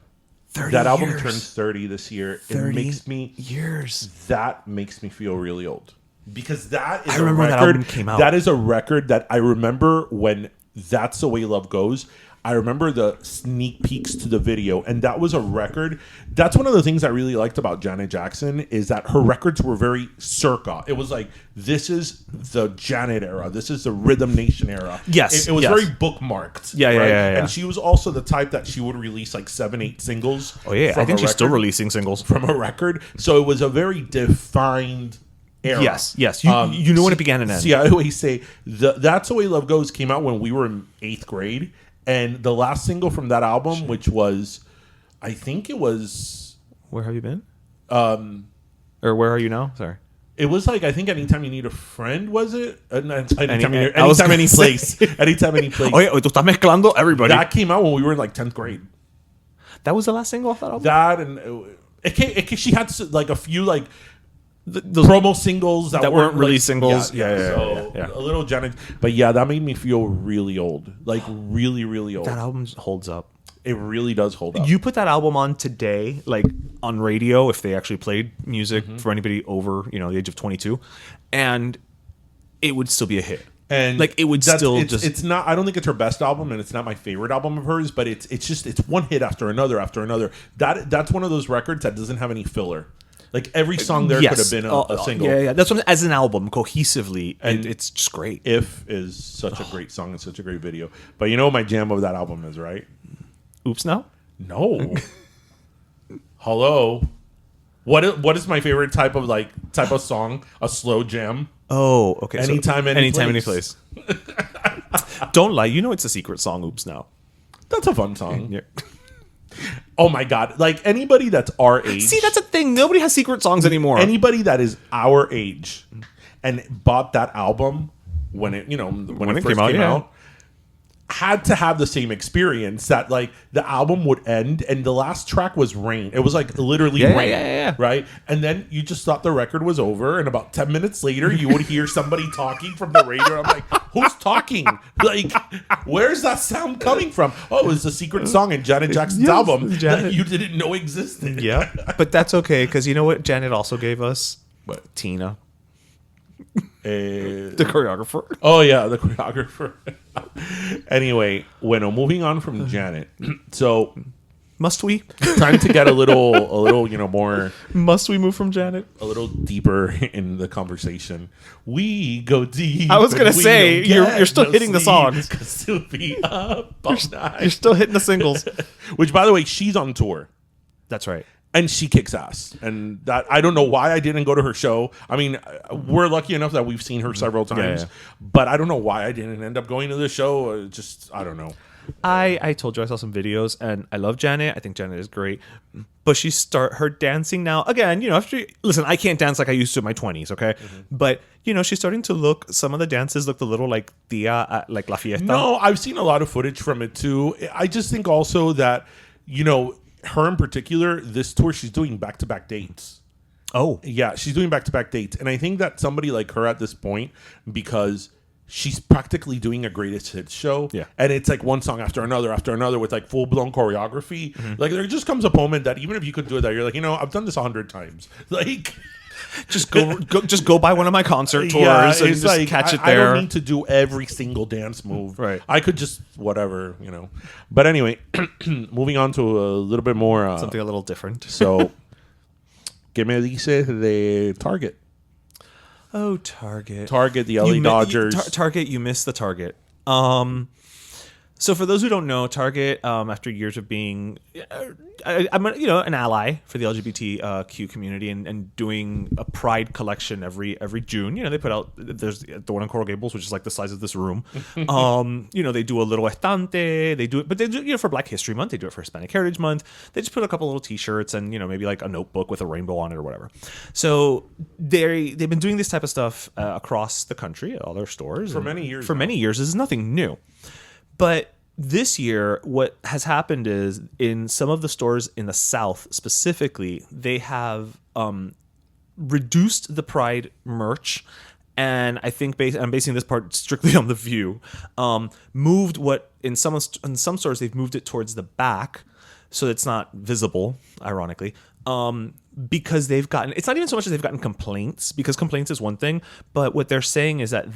30 that album years. turns 30 this year. 30 Years. That makes me feel really old. Because that is I remember a when that record, album came out. That is a record that I remember when That's the Way Love Goes. I remember the sneak peeks to the video, and that was a record. That's one of the things I really liked about Janet Jackson is that her records were very circa. It was like, this is the Janet era. This is the Rhythm Nation era. Yes, It was yes. very bookmarked. Yeah, right? yeah. And she was also the type that she would release like 7-8 singles. Oh yeah, from I think a she's still record- releasing singles. from a record. So it was a very defined era. Yes. You know when it began and ended. See, I always say That's the Way Love Goes came out when we were in 8th grade, and the last single from that album, which was, I think it was, Where have you been? Or where are you now? Sorry. it was like, I think Anytime You Need a Friend, was it? Anytime, I was any gonna say- place. Anytime, any place. Oh yeah, tú estás mezclando everybody. That came out when we were in like 10th grade. That was the last single off that album. That and she had like a few like the promo singles that weren't really like, singles. Yeah. So a little Janet, but yeah, that made me feel really old, like really, really old. That album holds up. It really does hold up. You put that album on today, like on radio, if they actually played music for anybody over, the age of 22, and it would still be a hit. And like it would it's not. I don't think it's her best album, and it's not my favorite album of hers. But it's one hit after another after another. That's one of those records that doesn't have any filler. Like every song there could have been a single. Yeah. That's what, as an album cohesively, and it's just great. If is such a great song and such a great video. But you know what my jam of that album is, right? Oops, now? No. Hello. What is my favorite type of song? A slow jam. Oh, okay. Anytime, any place. Don't lie. You know it's a secret song. Oops, now. That's a fun song. Yeah. Oh my god! Like anybody that's our age. See, that's a thing. Nobody has secret songs anymore. Anybody that is our age and bought that album when it first came out had to have the same experience that like the album would end and the last track was Rain. It was like literally Rain. Yeah. Right? And then you just thought the record was over and about 10 minutes later you would hear somebody talking from the radio. I'm like, who's talking? Like, where's that sound coming from? Oh, it's a secret song in Janet Jackson's album that you didn't know existed. Yeah. But that's okay, because you know what Janet also gave us? What? Tina. The choreographer. Oh yeah, the choreographer. Anyway, moving on from Janet. So must we? Time to get a little, more. Must we move from Janet? A little deeper in the conversation. We go deep. I was gonna say you're still hitting the songs. You're still hitting the singles. Which, by the way, she's on tour. That's right. And she kicks ass. And that I don't know why I didn't go to her show. I mean, we're lucky enough that we've seen her several times. Yeah. But I don't know why I didn't end up going to the show. I don't know. I told you I saw some videos, and I love Janet. I think Janet is great. But her dancing now. Again, listen, I can't dance like I used to in my 20s, okay? Mm-hmm. But, she's starting to some of the dances looked a little like Tia, like La Fiesta. No, I've seen a lot of footage from it too. I just think also that, her in particular, this tour, she's doing back-to-back dates. Oh. Yeah, she's doing back-to-back dates. And I think that somebody like her at this point, because she's practically doing a greatest hits show. Yeah. And it's like one song after another with like full-blown choreography. Mm-hmm. Like there just comes a moment that even if you could do it, that you're like, I've done this 100 times. Like... Just go by one of my concert tours and just catch it there. I don't need to do every single dance move. Right. I could just whatever, But anyway, moving on to a little bit more something a little different. So, ¿qué me dice de Target? Oh, Target. Target, the LA Dodgers. Target, you missed the Target. So for those who don't know, Target, after years of being, I'm an ally for the LGBTQ community and doing a Pride collection every June. They put out, there's the one in Coral Gables, which is like the size of this room. They do a little estante. They do it, but they do for Black History Month. They do it for Hispanic Heritage Month. They just put a couple little T-shirts and maybe like a notebook with a rainbow on it or whatever. So they've been doing this type of stuff across the country at all their stores for many years. Many years. This is nothing new. But this year, what has happened is in some of the stores in the South specifically, they have reduced the Pride merch. And I think I'm basing this part strictly on The View. Moved what in some stores they've moved it towards the back, so it's not visible. Ironically, because it's not even so much as they've gotten complaints, because complaints is one thing, but what they're saying is that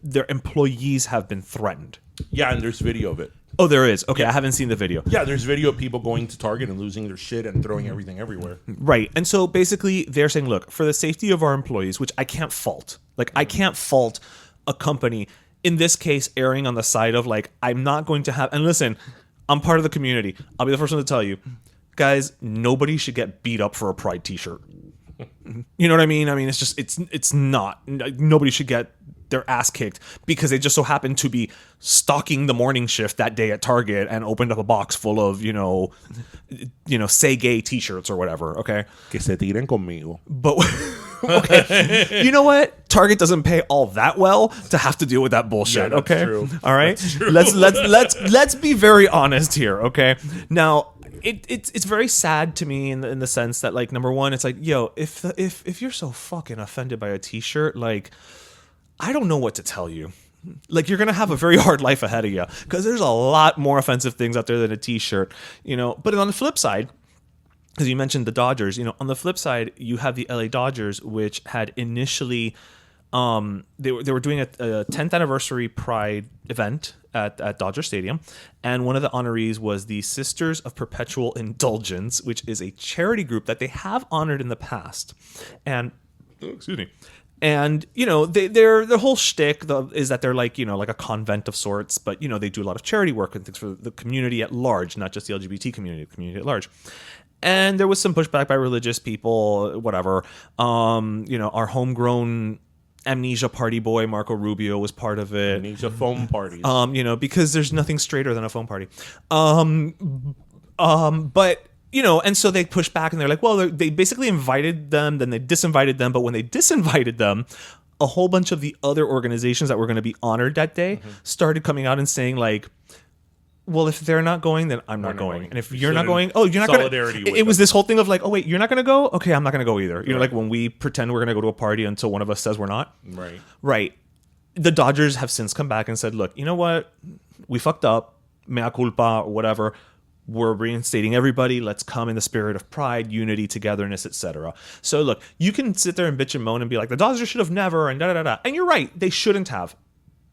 their employees have been threatened. Yeah, and there's video of it. Oh, there is. Okay, yeah. I haven't seen the video. Yeah, there's video of people going to Target and losing their shit and throwing everything everywhere. Right. And so basically they're saying, look, for the safety of our employees, which I can't fault. Like, I can't fault a company, in this case, erring on the side of, like, I'm not going to have... And listen, I'm part of the community. I'll be the first one to tell you. Guys, nobody should get beat up for a Pride t-shirt. You know what I mean? I mean, it's just... It's not. Nobody should get their ass kicked because they just so happened to be stocking the morning shift that day at Target and opened up a box full of, say gay t-shirts or whatever, okay? Que se tiren conmigo. But, okay, you know what? Target doesn't pay all that well to have to deal with that bullshit, yeah, that's okay? True. All right? That's true. Let's be very honest here, okay? Now, it's very sad to me in the sense that, like, number one, it's like, yo, if you're so fucking offended by a t-shirt, like, I don't know what to tell you. Like, you're gonna have a very hard life ahead of you, because there's a lot more offensive things out there than a t-shirt, you know. But on the flip side, because you mentioned the Dodgers, you know, on the flip side, you have the LA Dodgers, which had initially, they were doing a 10th anniversary Pride event at Dodger Stadium, and one of the honorees was the Sisters of Perpetual Indulgence, which is a charity group that they have honored in the past, and excuse me. And, you know, their whole shtick is that they're like, you know, like a convent of sorts, but, you know, they do a lot of charity work and things for the community at large, not just the LGBT community, the community at large. And there was some pushback by religious people, whatever. You know, our homegrown amnesia party boy, Marco Rubio, was part of it. Amnesia foam parties. You know, because there's nothing straighter than a foam party. But, you know, and so they pushed back and they're like, well, they basically invited them, then they disinvited them. But when they disinvited them, a whole bunch of the other organizations that were going to be honored that day started coming out and saying, like, well, if they're not going, then I'm not going. And if you're not going, oh, you're not going to. It was this whole thing of like, oh, wait, you're not going to go? Okay, I'm not going to go either. You know, like when we pretend we're going to go to a party until one of us says we're not. Right. Right. The Dodgers have since come back and said, look, you know what? We fucked up. Mea culpa, or whatever. We're reinstating everybody. Let's come in the spirit of pride, unity, togetherness, etc. So look, you can sit there and bitch and moan and be like, the Dodgers should have never, and da-da-da-da. And you're right. They shouldn't have.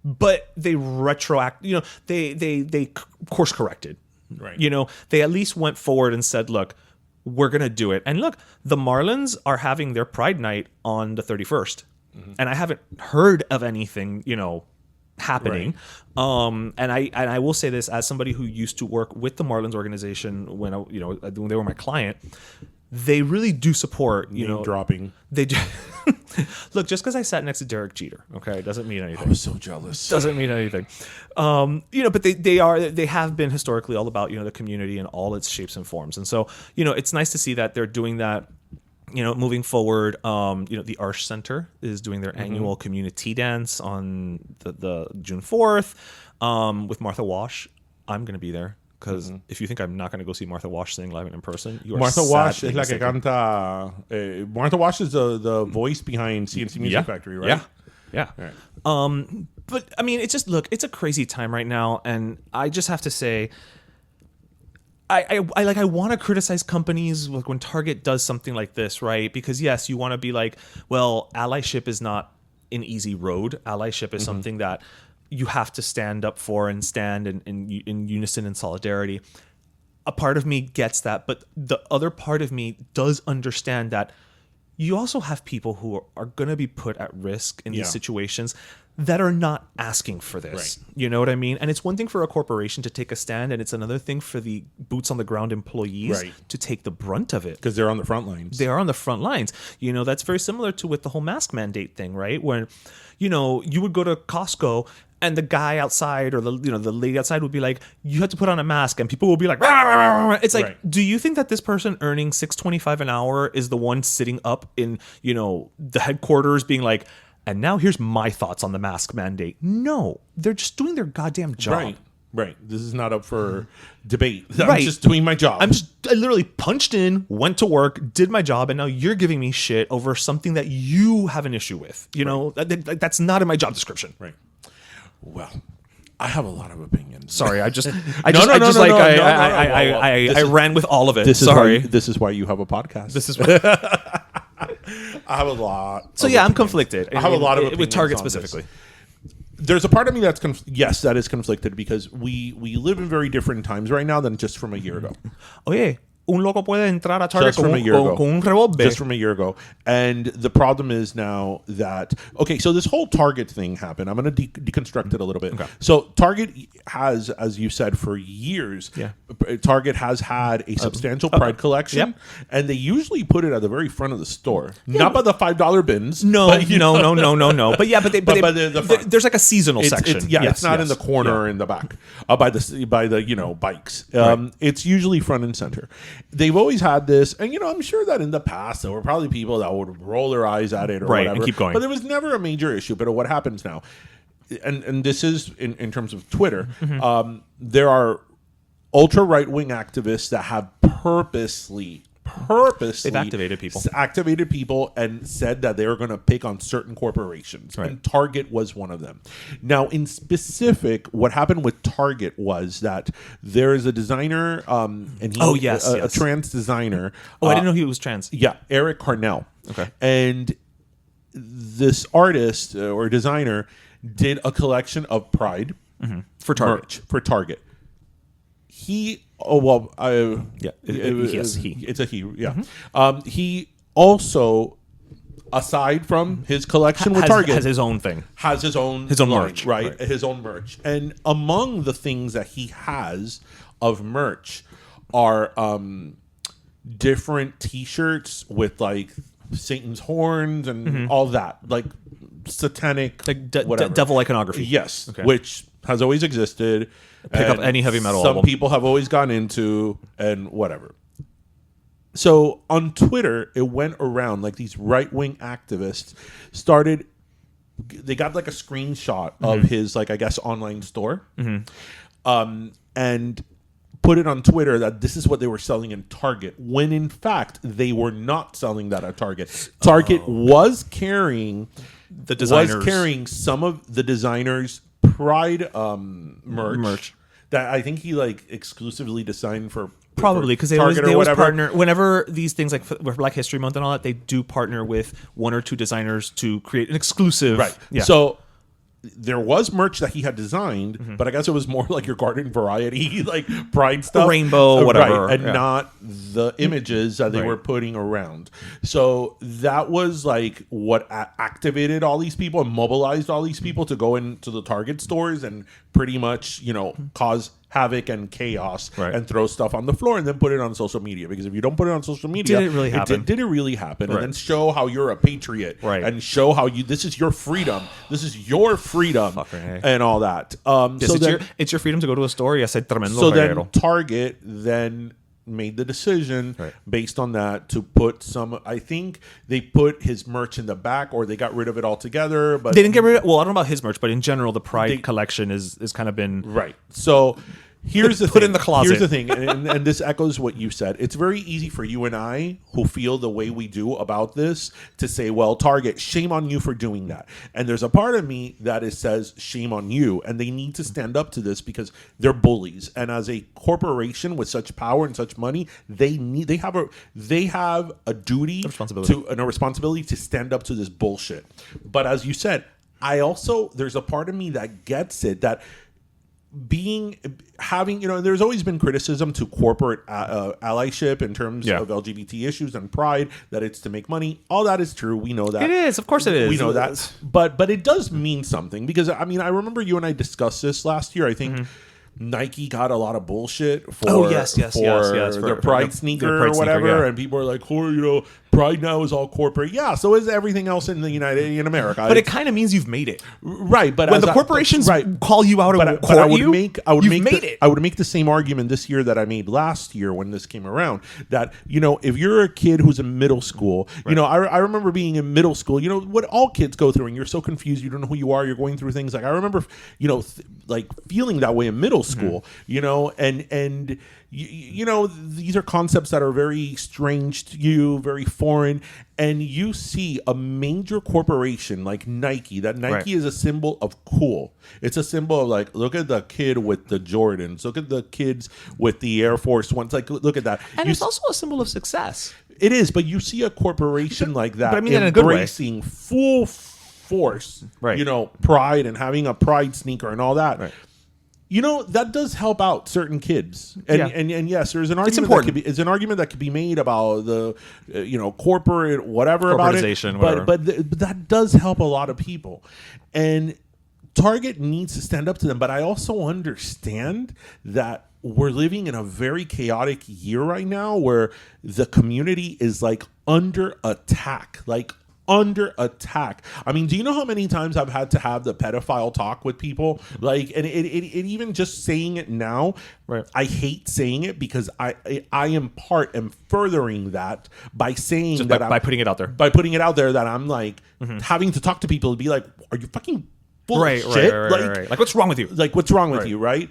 But they you know, they course corrected. Right. You know, they at least went forward and said, look, we're going to do it. And look, the Marlins are having their Pride Night on the 31st. Mm-hmm. And I haven't heard of anything, you know, happening. Right. And I will say this as somebody who used to work with the Marlins organization when they were my client. They really do support, you know, dropping. They do. Look, just because I sat next to Derek Jeter, okay, doesn't mean anything. I was so jealous. Doesn't mean anything. You know, but they have been historically all about, you know, the community in all its shapes and forms. And so, you know, it's nice to see that they're doing that. You know, moving forward, you know, the Arsh Center is doing their annual community dance on the June 4th with Martha Wash. I'm going to be there. Because if you think I'm not going to go see Martha Wash sing live and in person, you are Martha Wash is like que canta. Martha Wash is the voice behind CNC Music Factory, right? Yeah. Right. But I mean, it's just, look, it's a crazy time right now, and I just have to say, I want to criticize companies like when Target does something like this, right? Because yes, you want to be like, well, allyship is not an easy road. Allyship is something that you have to stand up for and stand in unison and solidarity. A part of me gets that, but the other part of me does understand that you also have people who are going to be put at risk in these situations that are not asking for this. Right. You know what I mean? And it's one thing for a corporation to take a stand, and it's another thing for the boots on the ground employees to take the brunt of it. Because they're on the front lines. They are on the front lines. You know, that's very similar to with the whole mask mandate thing, right? When, you know, you would go to Costco and the guy outside or the lady outside would be like, you have to put on a mask, and people will be like, rah, rah, rah. It's like, do you think that this person earning $6.25 an hour is the one sitting up in, you know, the headquarters being like, and now here's my thoughts on the mask mandate? No, they're just doing their goddamn job. Right. This is not up for debate. I'm just doing my job. I literally punched in, went to work, did my job, and now you're giving me shit over something that you have an issue with. You know, that's not in my job description. Right. Well, I have a lot of opinions. Sorry, I ran with all of it. This is why you have a podcast. This is why I have a lot. So yeah, I'm conflicted. I have a lot of opinions with Target on specifically. This. There's a part of me that's that is conflicted because we live in very different times right now than just from a year ago. Oh yeah. Un loco puede entrar a Target con un revólver. Just from a year ago. And the problem is now that, okay, so this whole Target thing happened. I'm going to deconstruct it a little bit. Okay. So Target has, as you said, for years, Target has had a substantial Pride collection. And they usually put it at the very front of the store. Not by the $5 bins. No. But there's like a seasonal section. It's not in the corner or in the back by the you know, bikes. It's usually front and center. They've always had this, and you know, I'm sure that in the past there were probably people that would roll their eyes at it or whatever, and keep going. But there was never a major issue. But what happens now, and this is in terms of Twitter, there are ultra right wing activists that have purposely They've activated people. activated people and said that they were going to pick on certain corporations, Right. and Target was one of them. Now, in specific, what happened with Target was that there is a designer, and he, a trans designer. I didn't know he was trans. Yeah, Eric Carnell. Okay. And this artist or designer did a collection of Pride For Target. merch for Target. He, Yeah. it's a he. Yeah. Mm-hmm. He also, aside from his collection with Target, has his own thing. has his own His own line, merch, right? right. His own merch. And among the things that he has of merch are different T-shirts with like Satan's horns and all that, like satanic, Like whatever. devil iconography. Yes, Okay. which has always existed. Pick up and any heavy metal Some album. people have always gone into and whatever. So on Twitter, it went around like these right wing activists started. They got like a screenshot of his like I guess online store, and put it on Twitter that this is what they were selling in Target, when in fact they were not selling that at Target. Target was carrying The designers. was carrying some of the designers' Pride merch that I think he like exclusively designed for Probably because they Target always or whatever. partner whenever these things like for Black History Month and all that. They do partner with one or two designers to create an exclusive. Right. Yeah. So there was merch that he had designed, Mm-hmm. but I guess it was more like your garden variety, like Pride stuff, Rainbow, whatever, right, and yeah. not the images that they Right. were putting around. So that was like what activated all these people and mobilized all these people to go into the Target stores and pretty much, cause havoc and chaos Right. and throw stuff on the floor and then put it on social media. Because if you don't put it on social media, Did it really happen? Did it really happen? Right. And then show how you're a patriot, Right. and show how this is your freedom. This is your freedom, Fucker, hey. and all that. Yes, it's your freedom to go to a store. Yes, hay tremendo so reguero. then Target then made the decision Right. based on that to put some. I think they put his merch in the back, or they got rid of it altogether. But They didn't get rid of. Well, I don't know about his merch, but in general, the Pride They- collection is kind of been right. So here's the Put thing. in the closet. Here's the thing, and this echoes what you said. It's very easy for you and I, who feel the way we do about this, to say, "Well, Target, shame on you for doing that." And there's a part of me that says, "Shame on you," and they need to stand up to this because they're bullies. And as a corporation with such power and such money, they have a duty Responsibility. a responsibility to stand up to this bullshit. But as you said, there's a part of me that gets it, that there's always been criticism to corporate allyship in terms Yeah. of LGBT issues and Pride, that it's to make money. All that is true. We know that. It is, of course, it is. We know that. But it does mean something, because I remember you and I discussed this last year. I think Nike got a lot of bullshit for yes, their for Pride the sneaker Pride or sneaker, whatever, yeah. and people are like, Pride now is all corporate. Yeah, so is everything else in America. But it kind of means you've made it. Right, but When as the corporations call you out and I court would you, make made it. I would make the same argument this year that I made last year when this came around. That if you're a kid who's in middle school, I remember being in middle school. What all kids go through, and you're so confused, you don't know who you are. You're going through things like I remember, like feeling that way in middle school. And these are concepts that are very strange to you, very foreign. And you see a major corporation like Nike, that Nike is a symbol of cool. It's a symbol of like, look at the kid with the Jordans. Look at the kids with the Air Force Ones. Like, look at that. And it's also a symbol of success. It is, but you see a corporation like that But I mean that in a good way. embracing full force, Right. Pride, and having a Pride sneaker and all that. Right. That does help out certain kids, and Yeah. and yes, there's an argument. important. It's an argument that could be made about the, corporate whatever about it. Corporatization, whatever. But that does help a lot of people, and Target needs to stand up to them. But I also understand that we're living in a very chaotic year right now, where the community is like under attack, under attack. I mean, do you know how many times I've had to have the pedophile talk with people? Like, and it even just saying it now, Right. I hate saying it, because I am furthering that by saying Just that by putting it out there. by putting it out there, that I'm like having to talk to people and be like, are you fucking full Right, of shit? right. Like, what's wrong with you? Like, what's wrong with Right. you, right?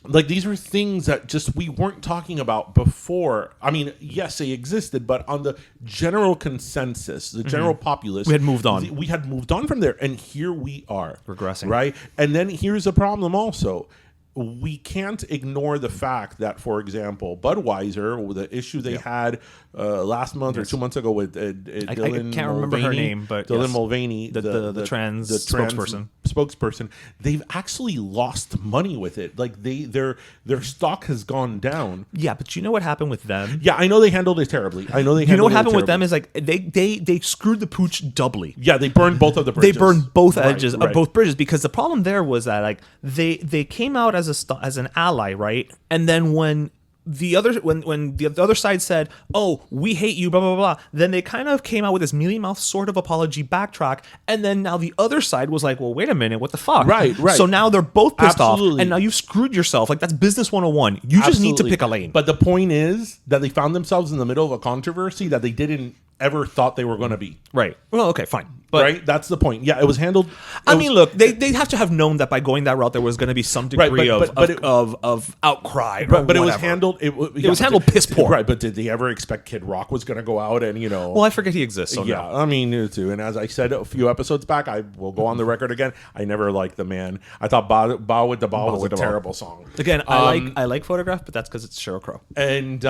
like these were things that just we weren't talking about before. I mean, yes, they existed, but on the general consensus, the general populace, We had moved on. We had moved on from there, and here we are Regressing. right? And then here's the problem also. We can't ignore the fact that, for example, Budweiser, the issue they had last month or 2 months ago with Dylan can't remember her Mulvaney, name, but Dylan yes. Mulvaney, The trans spokesperson. they've actually lost money with it. Like their stock has gone down. Yeah, but you know what happened with them? Yeah, I know they handled it terribly. I know they. You know what handled happened with them terribly. is like they screwed the pooch doubly. Yeah, they burned both of the They bridges. burned both Right, edges right. of both bridges, because the problem there was that like they came out as an ally, right? And then when the other side said, "Oh, we hate you," blah blah blah, then they kind of came out with this mealy mouth sort of apology backtrack, and then now the other side was like, "Well, wait a minute, what the fuck?" Right. So now they're both pissed off, Absolutely. and now you've screwed yourself. Like that's business 101. You just need to Absolutely. pick a lane. But the point is that they found themselves in the middle of a controversy that they didn't ever thought they were going to be. right. Well, okay, fine. But Right? That's the point. Yeah, it was handled. I mean, look, they have to have known that by going that route there was going to be some degree of outcry. But it was whatever. handled. It was handled piss poor. Right, but did they ever expect Kid Rock was going to go out and Well, I forget he exists. So yeah, no. I mean, too. And as I said a few episodes back, I will go on the record again. I never liked the man. I thought "Bow with the Ball" was a with the Ball. terrible song. Again, I like Photograph, but that's because it's Sheryl Crow. And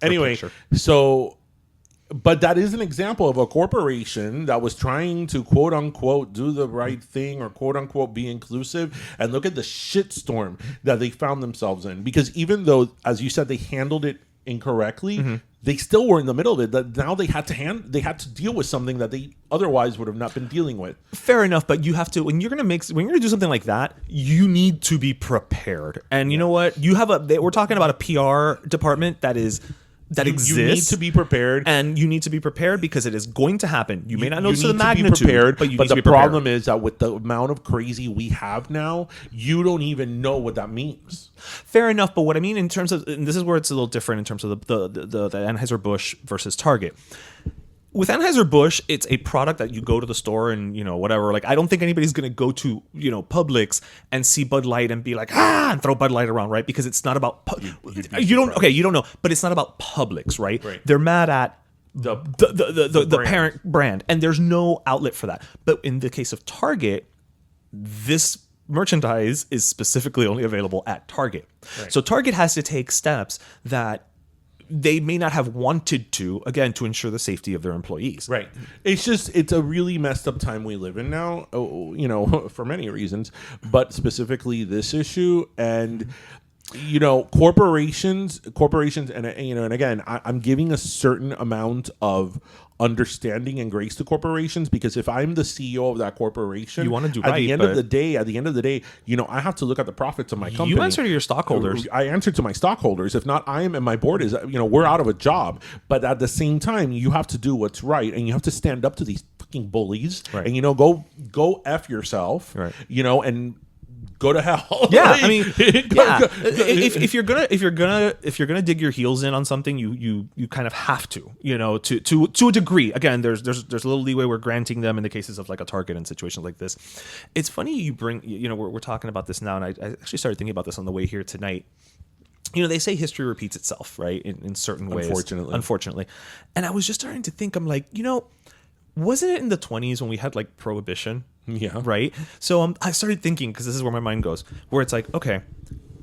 anyway, picture. so, but that is an example of a corporation that was trying to quote unquote do the right thing or quote unquote be inclusive. And look at the shitstorm that they found themselves in. Because even though, as you said, they handled it incorrectly, they still were in the middle of it. That now they had to deal with something that they otherwise would have not been dealing with. Fair enough, but you have to when you're gonna do something like that, you need to be prepared. And you know what? We're talking about a PR department that exists. You need to be prepared. And you need to be prepared because it is going to happen. You may not know You to the need to be magnitude, prepared, but you but need to be the prepared. problem is that with the amount of crazy we have now, you don't even know what that means. Fair enough, but what I mean in terms of, and this is where it's a little different in terms of the Anheuser-Busch versus Target. With Anheuser-Busch, it's a product that you go to the store and, whatever. Like, I don't think anybody's going to go to, Publix and see Bud Light and be like, and throw Bud Light around, right? Because it's not about, you don't know, but it's not about Publix, right? They're mad at the parent brand, and there's no outlet for that. But in the case of Target, this merchandise is specifically only available at Target. Right. So Target has to take steps that they may not have wanted to, again, to ensure the safety of their employees. Right. It's a really messed up time we live in now, for many reasons, but specifically this issue. And, corporations, and again, I'm giving a certain amount of understanding and grace to corporations, because if I'm the CEO of that corporation, you want to do at right, the end of the day, I have to look at the profits of my company. You answer to your stockholders. I answer to my stockholders. If not, I am, and my board is, we're out of a job. But at the same time, you have to do what's right, and you have to stand up to these fucking bullies, right. And go F yourself, right. And go to hell. Yeah, I mean, if you're gonna dig your heels in on something, you kind of have to, to a degree. Again, there's a little leeway we're granting them in the cases of like a Target and situations like this. It's funny you bring, we're talking about this now, and I actually started thinking about this on the way here tonight. They say history repeats itself, right? In certain ways, unfortunately. And I was just starting to think, I'm like, wasn't it in the 1920s when we had like prohibition? Yeah. Right. So I started thinking, because this is where my mind goes, where it's like, okay,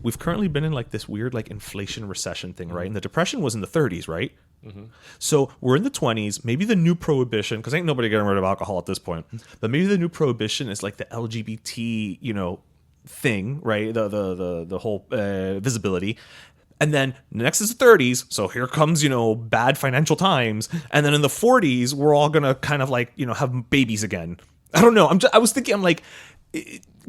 we've currently been in like this weird like inflation recession thing, right? And the depression was in the 30s, right? Mm-hmm. So we're in the 20s. Maybe the new prohibition, because ain't nobody getting rid of alcohol at this point, but maybe the new prohibition is like the LGBT, thing, right? The whole visibility. And then next is the 30s. So here comes, bad financial times. And then in the 40s, we're all going to kind of like, have babies again. I don't know. I was thinking, I'm like,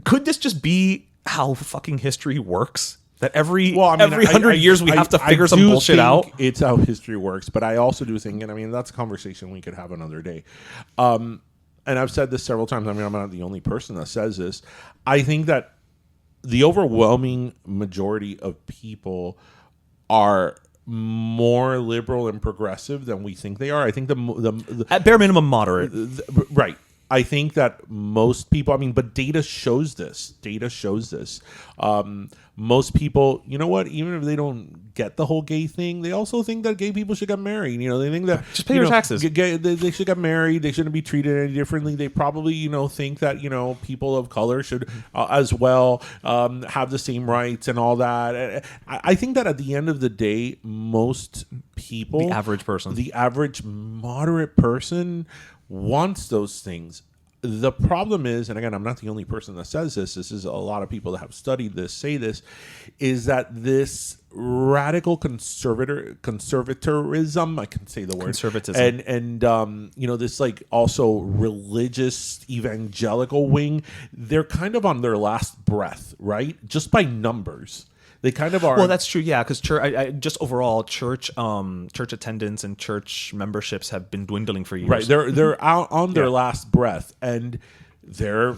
could this just be how fucking history works? That every 100 years we have to figure some bullshit out? It's how history works. But I also do think, and that's a conversation we could have another day. And I've said this several times. I'm not the only person that says this. I think that the overwhelming majority of people are more liberal and progressive than we think they are. I think the at bare minimum moderate. Right. I think that most people, I mean, but data shows this. Data shows this. Most people, you know what? Even if they don't get the whole gay thing, they also think that gay people should get married. You know, they think that Just pay your taxes. They should get married. They shouldn't be treated any differently. They probably, think that people of color should as well have the same rights and all that. I think that at the end of the day, most people, The average person. the average moderate person, wants those things. The problem is, and again, I'm not the only person that says this. This is a lot of people that have studied this say this, is that this radical conservatorism, I can say the word Conservatism. and this like also religious evangelical wing, they're kind of on their last breath, right? Just by numbers. They kind of are. Well, that's true, yeah, because just overall church attendance and church memberships have been dwindling for years. right. They're out on their Yeah. last breath, and they're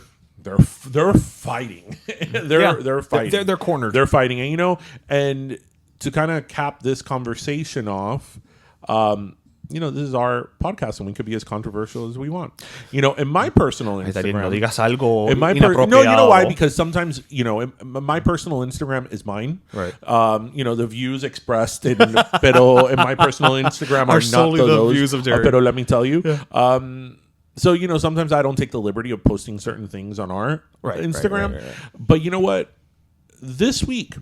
fighting. they're fighting. They're cornered. They're fighting, and and to kind of cap this conversation off, this is our podcast, and we could be as controversial as we want. In my personal Instagram, No digas algo no, you know inapropiado. why? Because sometimes, my personal Instagram is mine. Right. The views expressed pero in my personal Instagram are not solely the those. views of Derek. Pero let me tell you. So, sometimes I don't take the liberty of posting certain things on our Instagram. right. But you know what? This week,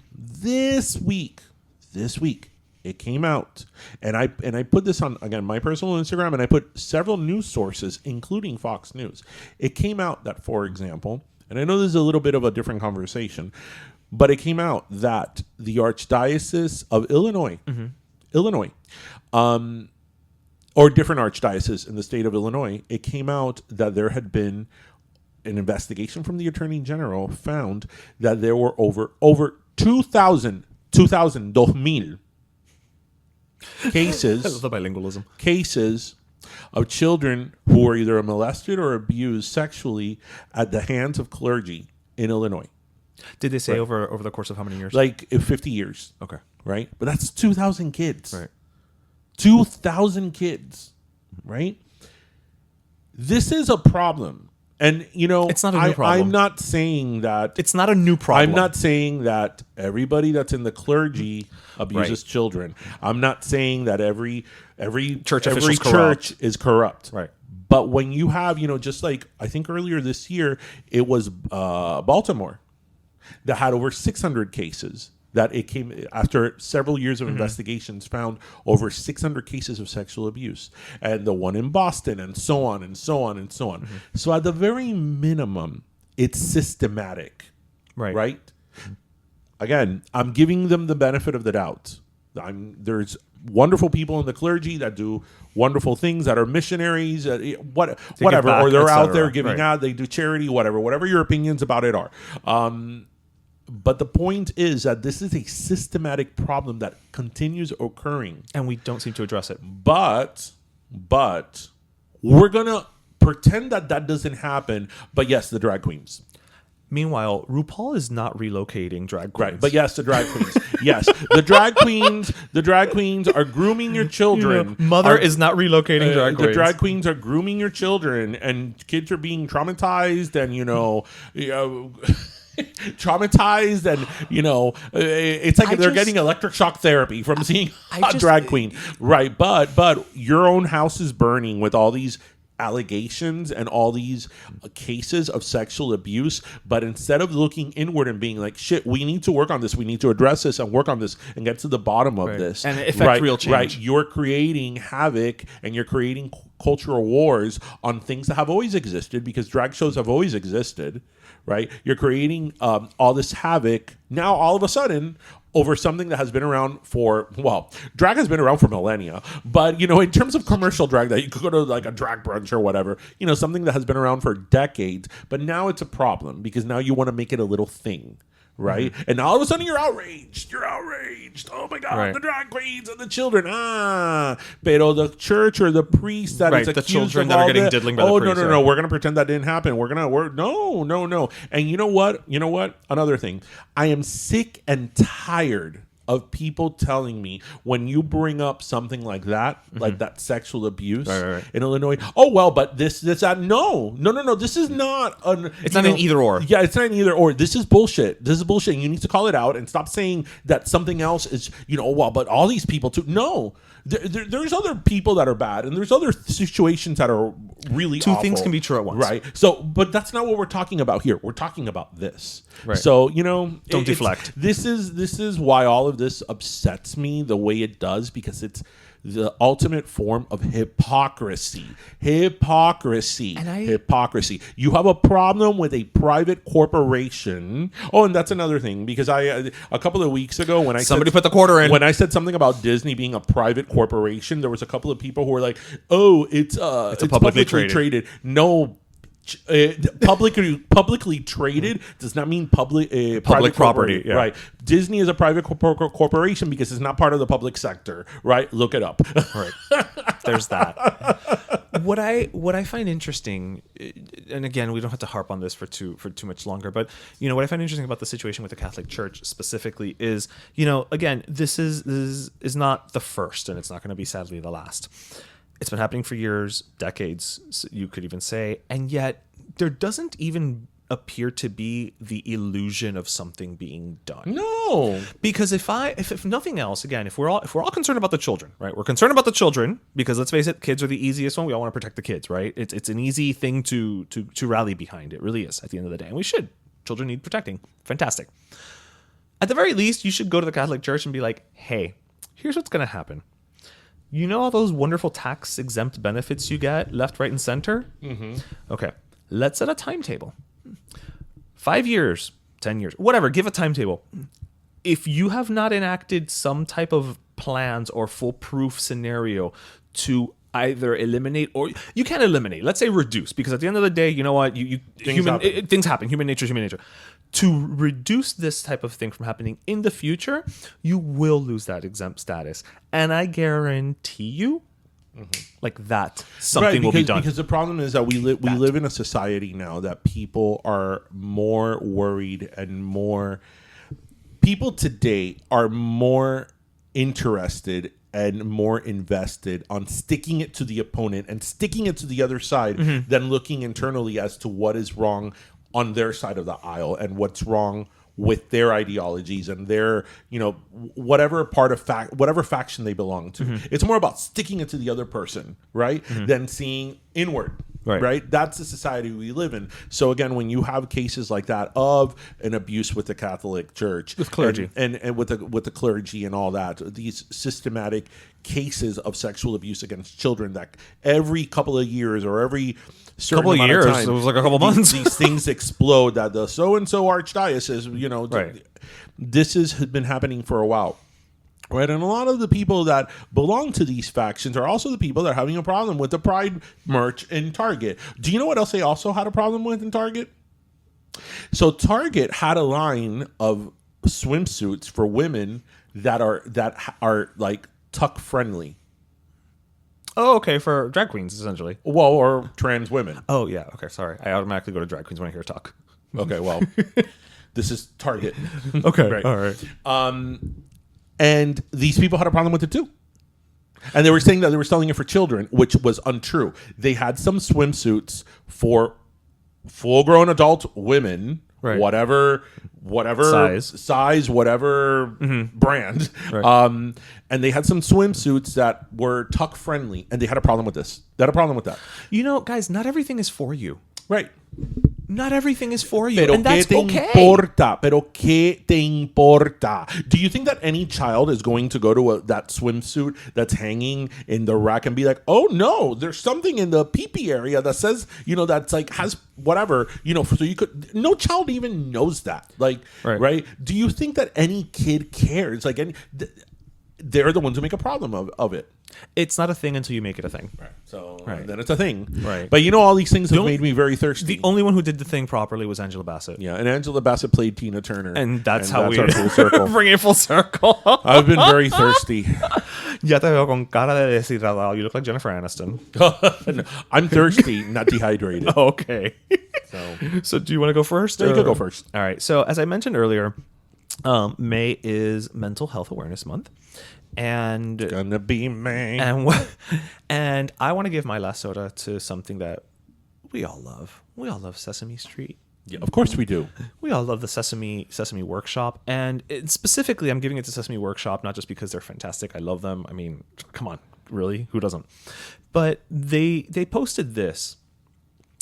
it came out, and I put this on, again, my personal Instagram, and I put several news sources, including Fox News. It came out that, for example, and I know this is a little bit of a different conversation, but it came out that the Archdiocese of Illinois, or different archdiocese in the state of Illinois, it came out that there had been an investigation from the Attorney General found that there were over 2,000 cases the bilingualism. cases of children who were either molested or abused sexually at the hands of clergy in Illinois. Did they say over the course of how many years? Like 50 years, Okay. right? But that's 2,000 kids. Right. 2,000 kids, right? This is a problem. And, It's not a new problem. I'm not saying that It's not a new problem. I'm not saying that everybody that's in the clergy abuses children. I'm not saying that every Church every official's church is corrupt. Right. But when you have, just like I think earlier this year, it was Baltimore that had over 600 cases. That it came after several years of investigations, found over 600 cases of sexual abuse, and the one in Boston, and so on and so on and so on. So at the very minimum, it's systematic, right? Again, I'm giving them the benefit of the doubt. There's wonderful people in the clergy that do wonderful things, that are missionaries, whatever, back, or they're out etc. there giving Right. out, they do charity, whatever your opinions about it are. But the point is that this is a systematic problem that continues occurring. And we don't seem to address it. But we're going to pretend that doesn't happen. But yes, the drag queens. Meanwhile, RuPaul is not relocating drag queens. Right. But yes, the drag queens. Yes. The drag queens are grooming your children. Mother is not relocating drag queens. The drag queens are grooming your children, and kids are being traumatized, and traumatized, and it's like they're getting electric shock therapy from seeing a drag queen, right? But your own house is burning with all these allegations and all these cases of sexual abuse, but instead of looking inward and being like, shit, we need to work on this, we need to address this and work on this and get to the bottom of this and effect real change, right? You're creating havoc and you're creating cultural wars on things that have always existed, because drag shows have always existed, right? You're creating all this havoc now all of a sudden over something that has been around drag has been around for millennia, but in terms of commercial drag, that you could go to like a drag brunch or whatever, something that has been around for decades, but now it's a problem because now you want to make it a little thing. Right? Mm-hmm. And all of a sudden you're outraged. Oh my God, the drag queens and the children. Pero the church or the priest that is accused the children of that all are getting that, diddling by the priest. No. We're going to pretend that didn't happen. No. And you know what? Another thing. I am sick and tired of people telling me when you bring up something like that, like that sexual abuse Right. in Illinois, oh well, but this that no, this is not It's not an either or. Yeah, it's not an either or. This is bullshit. This is bullshit. And you need to call it out and stop saying that something else is, well, but all these people too. No. There's other people that are bad, and there's other situations that are really Two awful. things can be true at once. Right. So, but that's not what we're talking about here. We're talking about this. Right. So, Don't deflect. This is why all of this upsets me the way it does, because it's the ultimate form of hypocrisy. Hypocrisy. Hypocrisy. You have a problem with a private corporation. Oh, and that's another thing, because a couple of weeks ago when Somebody put the quarter in. When I said something about Disney being a private corporation, there was a couple of people who were like, "Oh, it's publicly traded." No. Publicly traded does not mean public property, yeah. right? Disney is a private corporation because it's not part of the public sector, right? Look it up. Right. There's that. What I find interesting, and again, we don't have to harp on this for too much longer, but what I find interesting about the situation with the Catholic Church specifically is, again, this is not the first, and it's not going to be sadly the last. It's been happening for years, decades, you could even say, and yet there doesn't even appear to be the illusion of something being done. No, because if nothing else, again, if we're all concerned about the children, right? We're concerned about the children because, let's face it, kids are the easiest one. We all want to protect the kids, right? It's an easy thing to rally behind. It really is at the end of the day, and we should. Children need protecting. Fantastic. At the very least, you should go to the Catholic Church and be like, hey, here's what's going to happen. All those wonderful tax exempt benefits you get left, right, and center? Mm-hmm. Okay, let's set a timetable. 5 years, 10 years, whatever, give a timetable. If you have not enacted some type of plans or foolproof scenario to either eliminate, or you can't eliminate, let's say reduce, because at the end of the day, you know what, things happen, human nature is human nature. To reduce this type of thing from happening in the future, you will lose that exempt status. And I guarantee you, like that, something will be done. Because the problem is that we live in a society now that people are more worried and more... People today are more interested and more invested on sticking it to the opponent and sticking it to the other side than looking internally as to what is wrong on their side of the aisle and what's wrong with their ideologies and their, whatever whatever faction they belong to. It's more about sticking it to the other person, right? Than seeing inward. Right. That's the society we live in. So again, when you have cases like that of an abuse with the Catholic Church, with clergy, and with the clergy and all that, these systematic cases of sexual abuse against children that every couple of years or every certain couple amount of years, of time, it was like a couple months, these things explode. That the so and so archdiocese, this has been happening for a while. Right, and a lot of the people that belong to these factions are also the people that are having a problem with the Pride merch in Target. Do you know what else they also had a problem with in Target? So Target had a line of swimsuits for women that are like tuck friendly. Oh, okay, for drag queens essentially. Well, or trans women. Oh yeah, okay, sorry. I automatically go to drag queens when I hear tuck. Okay, well, this is Target. Okay, right. All right. And these people had a problem with it too. And they were saying that they were selling it for children, which was untrue. They had some swimsuits for full-grown adult women, right. whatever size, whatever brand. Right. And they had some swimsuits that were tuck-friendly, and they had a problem with this. They had a problem with that. Guys, not everything is for you. Right. Not everything is for you, Pero and that's ¿qué te okay. importa? Pero ¿qué te importa? Do you think that any child is going to go to that swimsuit that's hanging in the rack and be like, oh no, there's something in the pee-pee area that says, that's like, has whatever, so you could, no child even knows that. Like, right? Do you think that any kid cares? Like, they're the ones who make a problem of it. It's not a thing until you make it a thing. Right. So then it's a thing. Right. But all these things have made me very thirsty. The only one who did the thing properly was Angela Bassett. Yeah, and Angela Bassett played Tina Turner. And that's how we our full circle. bring it full circle. I've been very thirsty. Ya te veo con cara de deshidratado. You look like Jennifer Aniston. No, I'm thirsty, not dehydrated. Okay. So do you want to go first? You can go first. All right. So as I mentioned earlier, May is Mental Health Awareness Month, and Gonna be May. and I want to give my last soda to something that we all love. We all love Sesame Street. Yeah, of course we do. We all love the Sesame Workshop, and specifically, I'm giving it to Sesame Workshop not just because they're fantastic. I love them. I mean, come on, really, who doesn't? But they posted this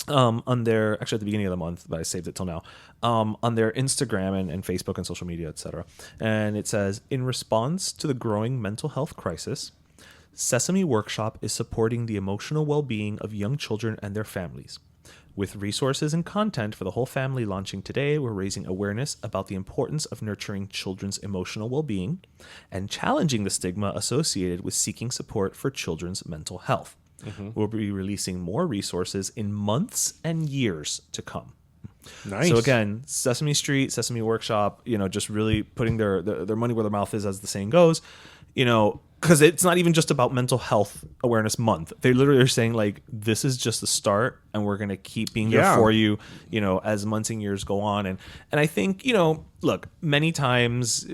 on their, actually at the beginning of the month, but I saved it till now, on their Instagram and Facebook and social media, etc. And it says, in response to the growing mental health crisis, Sesame Workshop is supporting the emotional well-being of young children and their families. With resources and content for the whole family launching today, we're raising awareness about the importance of nurturing children's emotional well-being and challenging the stigma associated with seeking support for children's mental health. We'll be releasing more resources in months and years to come. Nice. So again, Sesame Street, Sesame Workshop, just really putting their money where their mouth is, as the saying goes, because it's not even just about Mental Health Awareness Month. They literally are saying, like, this is just the start, and we're going to keep being there for you, as months and years go on. And I think, look, many times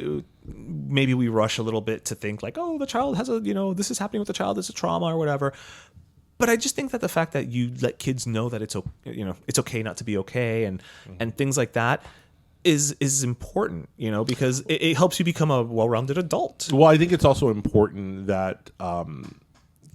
maybe we rush a little bit to think like, oh, the child has this is happening with the child, it's a trauma or whatever. But I just think that the fact that you let kids know that it's okay not to be okay, and things like that is important, because it helps you become a well-rounded adult. Well, I think it's also important that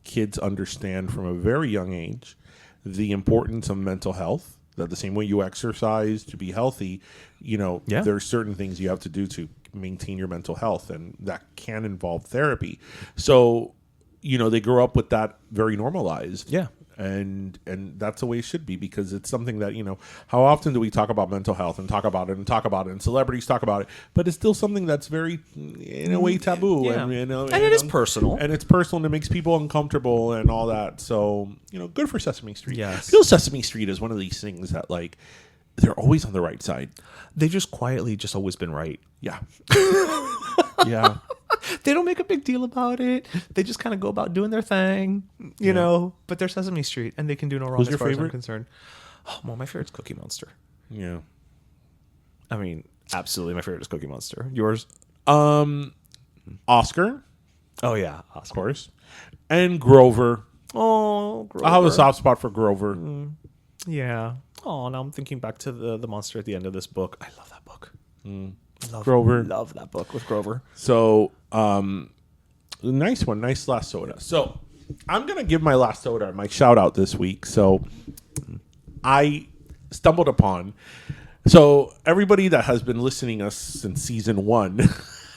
kids understand from a very young age the importance of mental health. That the same way you exercise to be healthy, there's certain things you have to do to maintain your mental health, and that can involve therapy. So, they grow up with that very normalized. Yeah. And that's the way it should be, because it's something that, how often do we talk about mental health and talk about it and celebrities talk about it, but it's still something that's very, in a way, taboo. Yeah. And it is personal. And it's personal, and it makes people uncomfortable and all that. So, good for Sesame Street. Yes. I feel Sesame Street is one of these things that, like, they're always on the right side. They've just quietly just always been right. Yeah. Yeah. They don't make a big deal about it. They just kind of go about doing their thing, you know. But they're Sesame Street, and they can do no wrong. Who's as your far as I'm favorite? concerned. Oh, well, my favorite's Cookie Monster. Yeah. I mean, absolutely, my favorite is Cookie Monster. Yours? Oscar, Oh yeah, of awesome. course, and Grover. Oh, Grover. I have a soft spot for Grover. Yeah. Oh, now I'm thinking back to the monster at the end of this book. I love that book. Grover. Love that book with Grover. So, nice one. Nice last soda. So, I'm going to give my last soda my shout out this week. So, I stumbled upon. So, everybody that has been listening us since season 1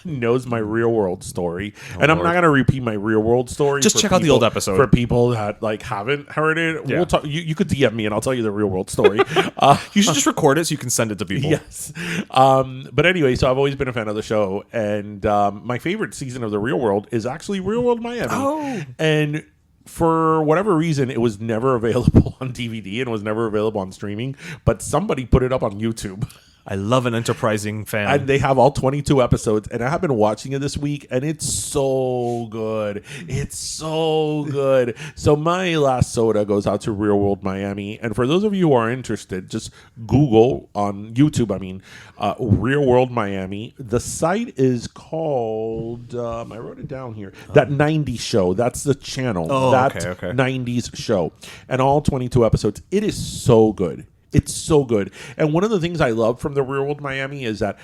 knows my real world story. And I'm Lord. not going to repeat my real world story. Just for check out the people- old episode. For people that like haven't heard it. Yeah. We'll talk. You could DM me and I'll tell you the real world story. You should just record it so you can send it to people. Yes. But anyway, so I've always been a fan of the show. And my favorite season of The Real World is actually Real World Miami. Oh. And for whatever reason, it was never available on DVD and was never available on streaming. But somebody put it up on YouTube. I love an enterprising fan. And they have all 22 episodes. And I have been watching it this week, and it's so good. It's so good. So my last soda goes out to Real World Miami. And for those of you who are interested, just Google on YouTube, Real World Miami. The site is called, I wrote it down here, That 90s Show. That's the channel. Oh, That okay. 90s Show. And all 22 episodes. It is so good. It's so good. And one of the things I love from The Real World Miami is that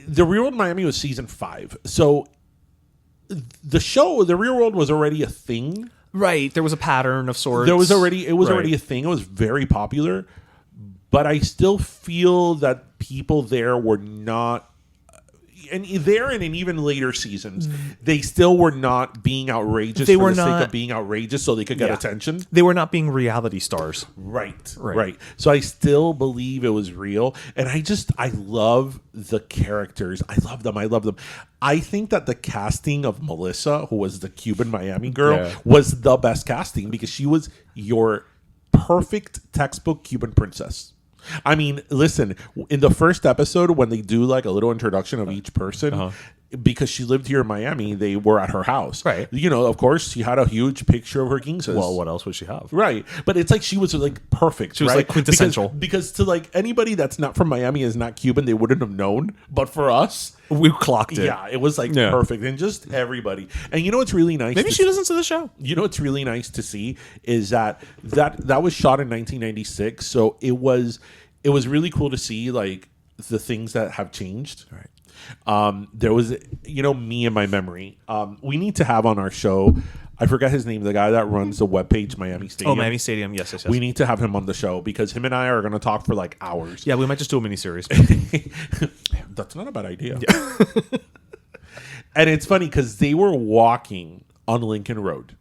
The Real World Miami was season 5. So the show, The Real World, was already a thing. Right. There was a pattern of sorts. It was already Right. a thing. It was very popular. But I still feel that people there were not, and there and in even later seasons, they still were not being outrageous They for were the sake not- of being outrageous so they could get Yeah. attention. They were not being reality stars. Right. So I still believe it was real. And I love the characters. I love them. I think that the casting of Melissa, who was the Cuban Miami girl, Yeah. was the best casting because she was your perfect textbook Cuban princess. I mean, listen, in the first episode, when they do like a little introduction of each person, because she lived here in Miami, they were at her house. Right. You know, of course, she had a huge picture of her ginzas. Well, what else would she have? Right. But it's like she was like perfect. She was right? like quintessential. Because to like anybody that's not from Miami, is not Cuban, they wouldn't have known. But for us, We clocked it. yeah, it was like Yeah. perfect. And just everybody. And you know what's really nice? Maybe to she listens to the show. You know what's really nice to see is that was shot in 1996. So it was really cool to see like the things that have changed. Right. There was, me and my memory. We need to have on our show, I forget his name, the guy that runs the webpage Miami Stadium. Oh, Miami Stadium. Yes, yes, yes. We need to have him on the show because him and I are going to talk for like hours. Yeah, we might just do a miniseries. That's not a bad idea. And it's funny because they were walking on Lincoln Road.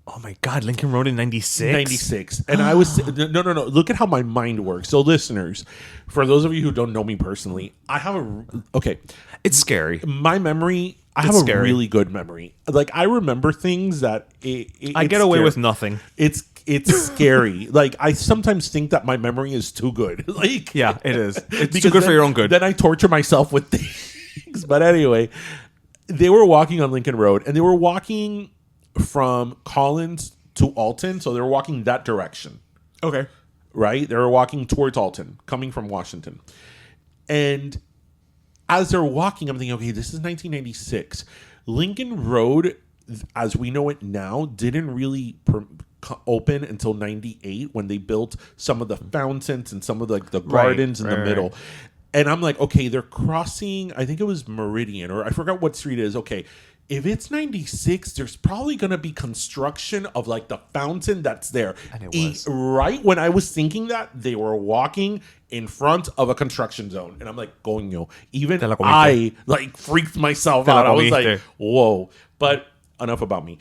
Oh my God, Lincoln Road in 96? 96. And I was no. Look at how my mind works. So listeners, for those of you who don't know me personally, I have It's scary. my memory, I have It's a scary. really good memory. Like I remember things that I get away with nothing. It's scary. Like I sometimes think that my memory is too good. Like Yeah, it is. It's too because good for then- your own good. Then I torture myself with things. But anyway, they were walking on Lincoln Road and they were walking from Collins to Alton. So they were walking that direction, Okay. right? They were walking towards Alton, coming from Washington. And as they're walking, I'm thinking, okay, this is 1996. Lincoln Road, as we know it now, didn't really open until 98 when they built some of the fountains and some of the gardens in the middle. And I'm like, okay, they're crossing, I think it was Meridian, or I forgot what street it is. Okay, if it's 96, there's probably going to be construction of like the fountain that's there. And it was. Right when I was thinking that, they were walking in front of a construction zone. And I'm like, coño. Even Te la comiste. I like freaked myself Te la out. I was like, comiste. whoa. But enough about me.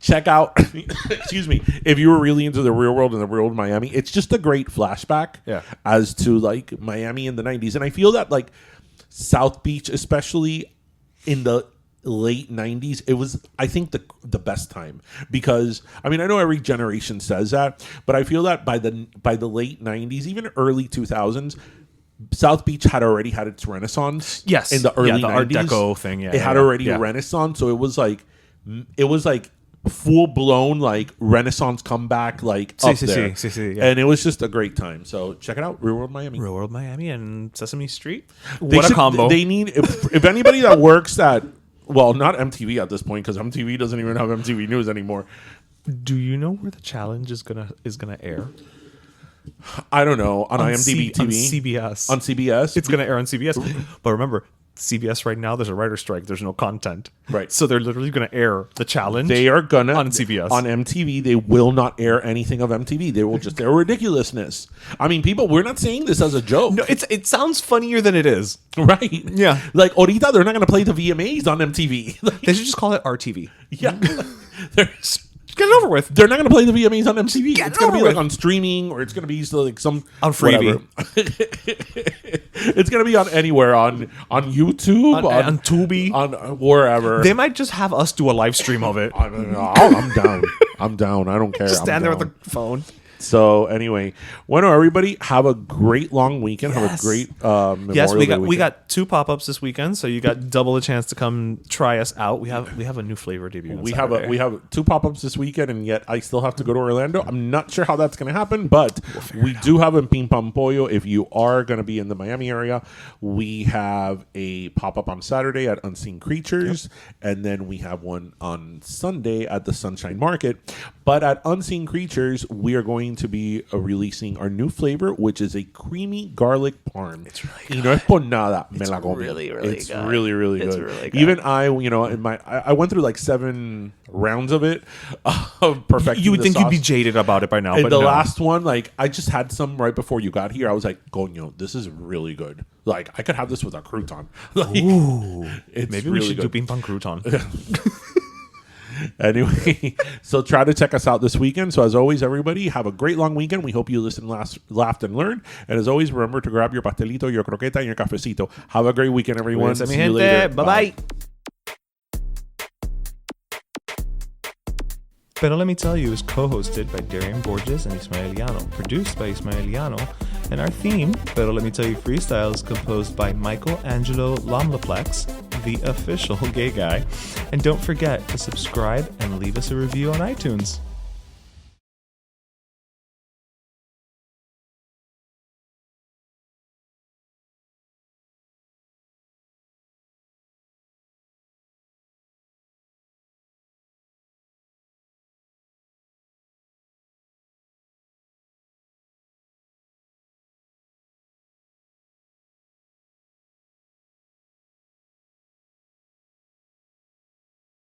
Check out, excuse me, if you were really into the real world and the real world of Miami, it's just a great flashback as to like Miami in the 90s. And I feel that like South Beach, especially in the late 90s, it was, I think, the best time. Because, I mean, I know every generation says that, but I feel that by the late 90s, even early 2000s, South Beach had already had its renaissance. Yes. In the early 90s. The Art Deco thing. Yeah. It had already renaissance, so it was like full blown like Renaissance comeback, like up there. yeah. And it was just a great time. So check it out, Real World Miami. Real World Miami and Sesame Street. They What a should- combo. They need if anybody that works at, well, not MTV at this point because MTV doesn't even have MTV News anymore. Do you know where the challenge is gonna air? I don't know on IMDb TV, on CBS. on CBS. It's gonna air on CBS. But remember, CBS right now, there's a writer's strike. There's no content. Right. So they're literally gonna air the challenge. They are gonna on CBS. on MTV. They will not air anything of MTV. They will just air ridiculousness. I mean, people, we're not saying this as a joke. No, it sounds funnier than it is. Right? Yeah. Like ahorita, they're not gonna play the VMAs on MTV. Like, They should just call it RTV. yeah. There's Get it over with. They're not going to play the VMAs on MTV. Get It's it going to be over like with. on streaming, or it's going to be like some On Freevee. whatever. It's going to be on anywhere on YouTube, On Tubi. on wherever. They might just have us do a live stream of it. I'm down. I'm down. I don't care. Just stand I'm there with down. the phone. So anyway, bueno, everybody, have a great long weekend. Have a Yes. great Yes, Memorial we Day got we weekend. got 2 pop-ups this weekend, so you got double a chance to come try us out. We have a new flavor debut. We have 2 pop-ups this weekend, and yet I still have to go to Orlando. I'm not sure how that's going to happen, but we do have a Ping Pong Pollo. If you are going to be in the Miami area, we have a pop-up on Saturday at Unseen Creatures, and then we have one on Sunday at the Sunshine Market. But at Unseen Creatures, we are going to be releasing our new flavor, which is a creamy garlic parm. It's really good. Y no es por nada, me la comí. really, really it's good. really, really It's good. really good. Even I went through like 7 rounds of it, of perfecting You would the think you'd be sauce. jaded about it by now, And but the no. last one, like I just had some right before you got here. I was like, "Coño, this is really good. Like I could have this with a crouton." Like, it's Maybe we really should good. do ping pong crouton. Anyway, so try to check us out this weekend. So as always, everybody, have a great long weekend. We hope you listened, laughed, and learned. And as always, remember to grab your pastelito, your croqueta, and your cafecito. Have a great weekend, everyone. Cuídense, mi See you gente. later. Bye-bye. Pero Let Me Tell You is co-hosted by Darian Borges and Ismaeliano, produced by Ismaeliano, and our theme, Pero Let Me Tell You Freestyle, is composed by Michael Angelo Lomlaplex the official gay guy. And don't forget to subscribe and leave us a review on iTunes.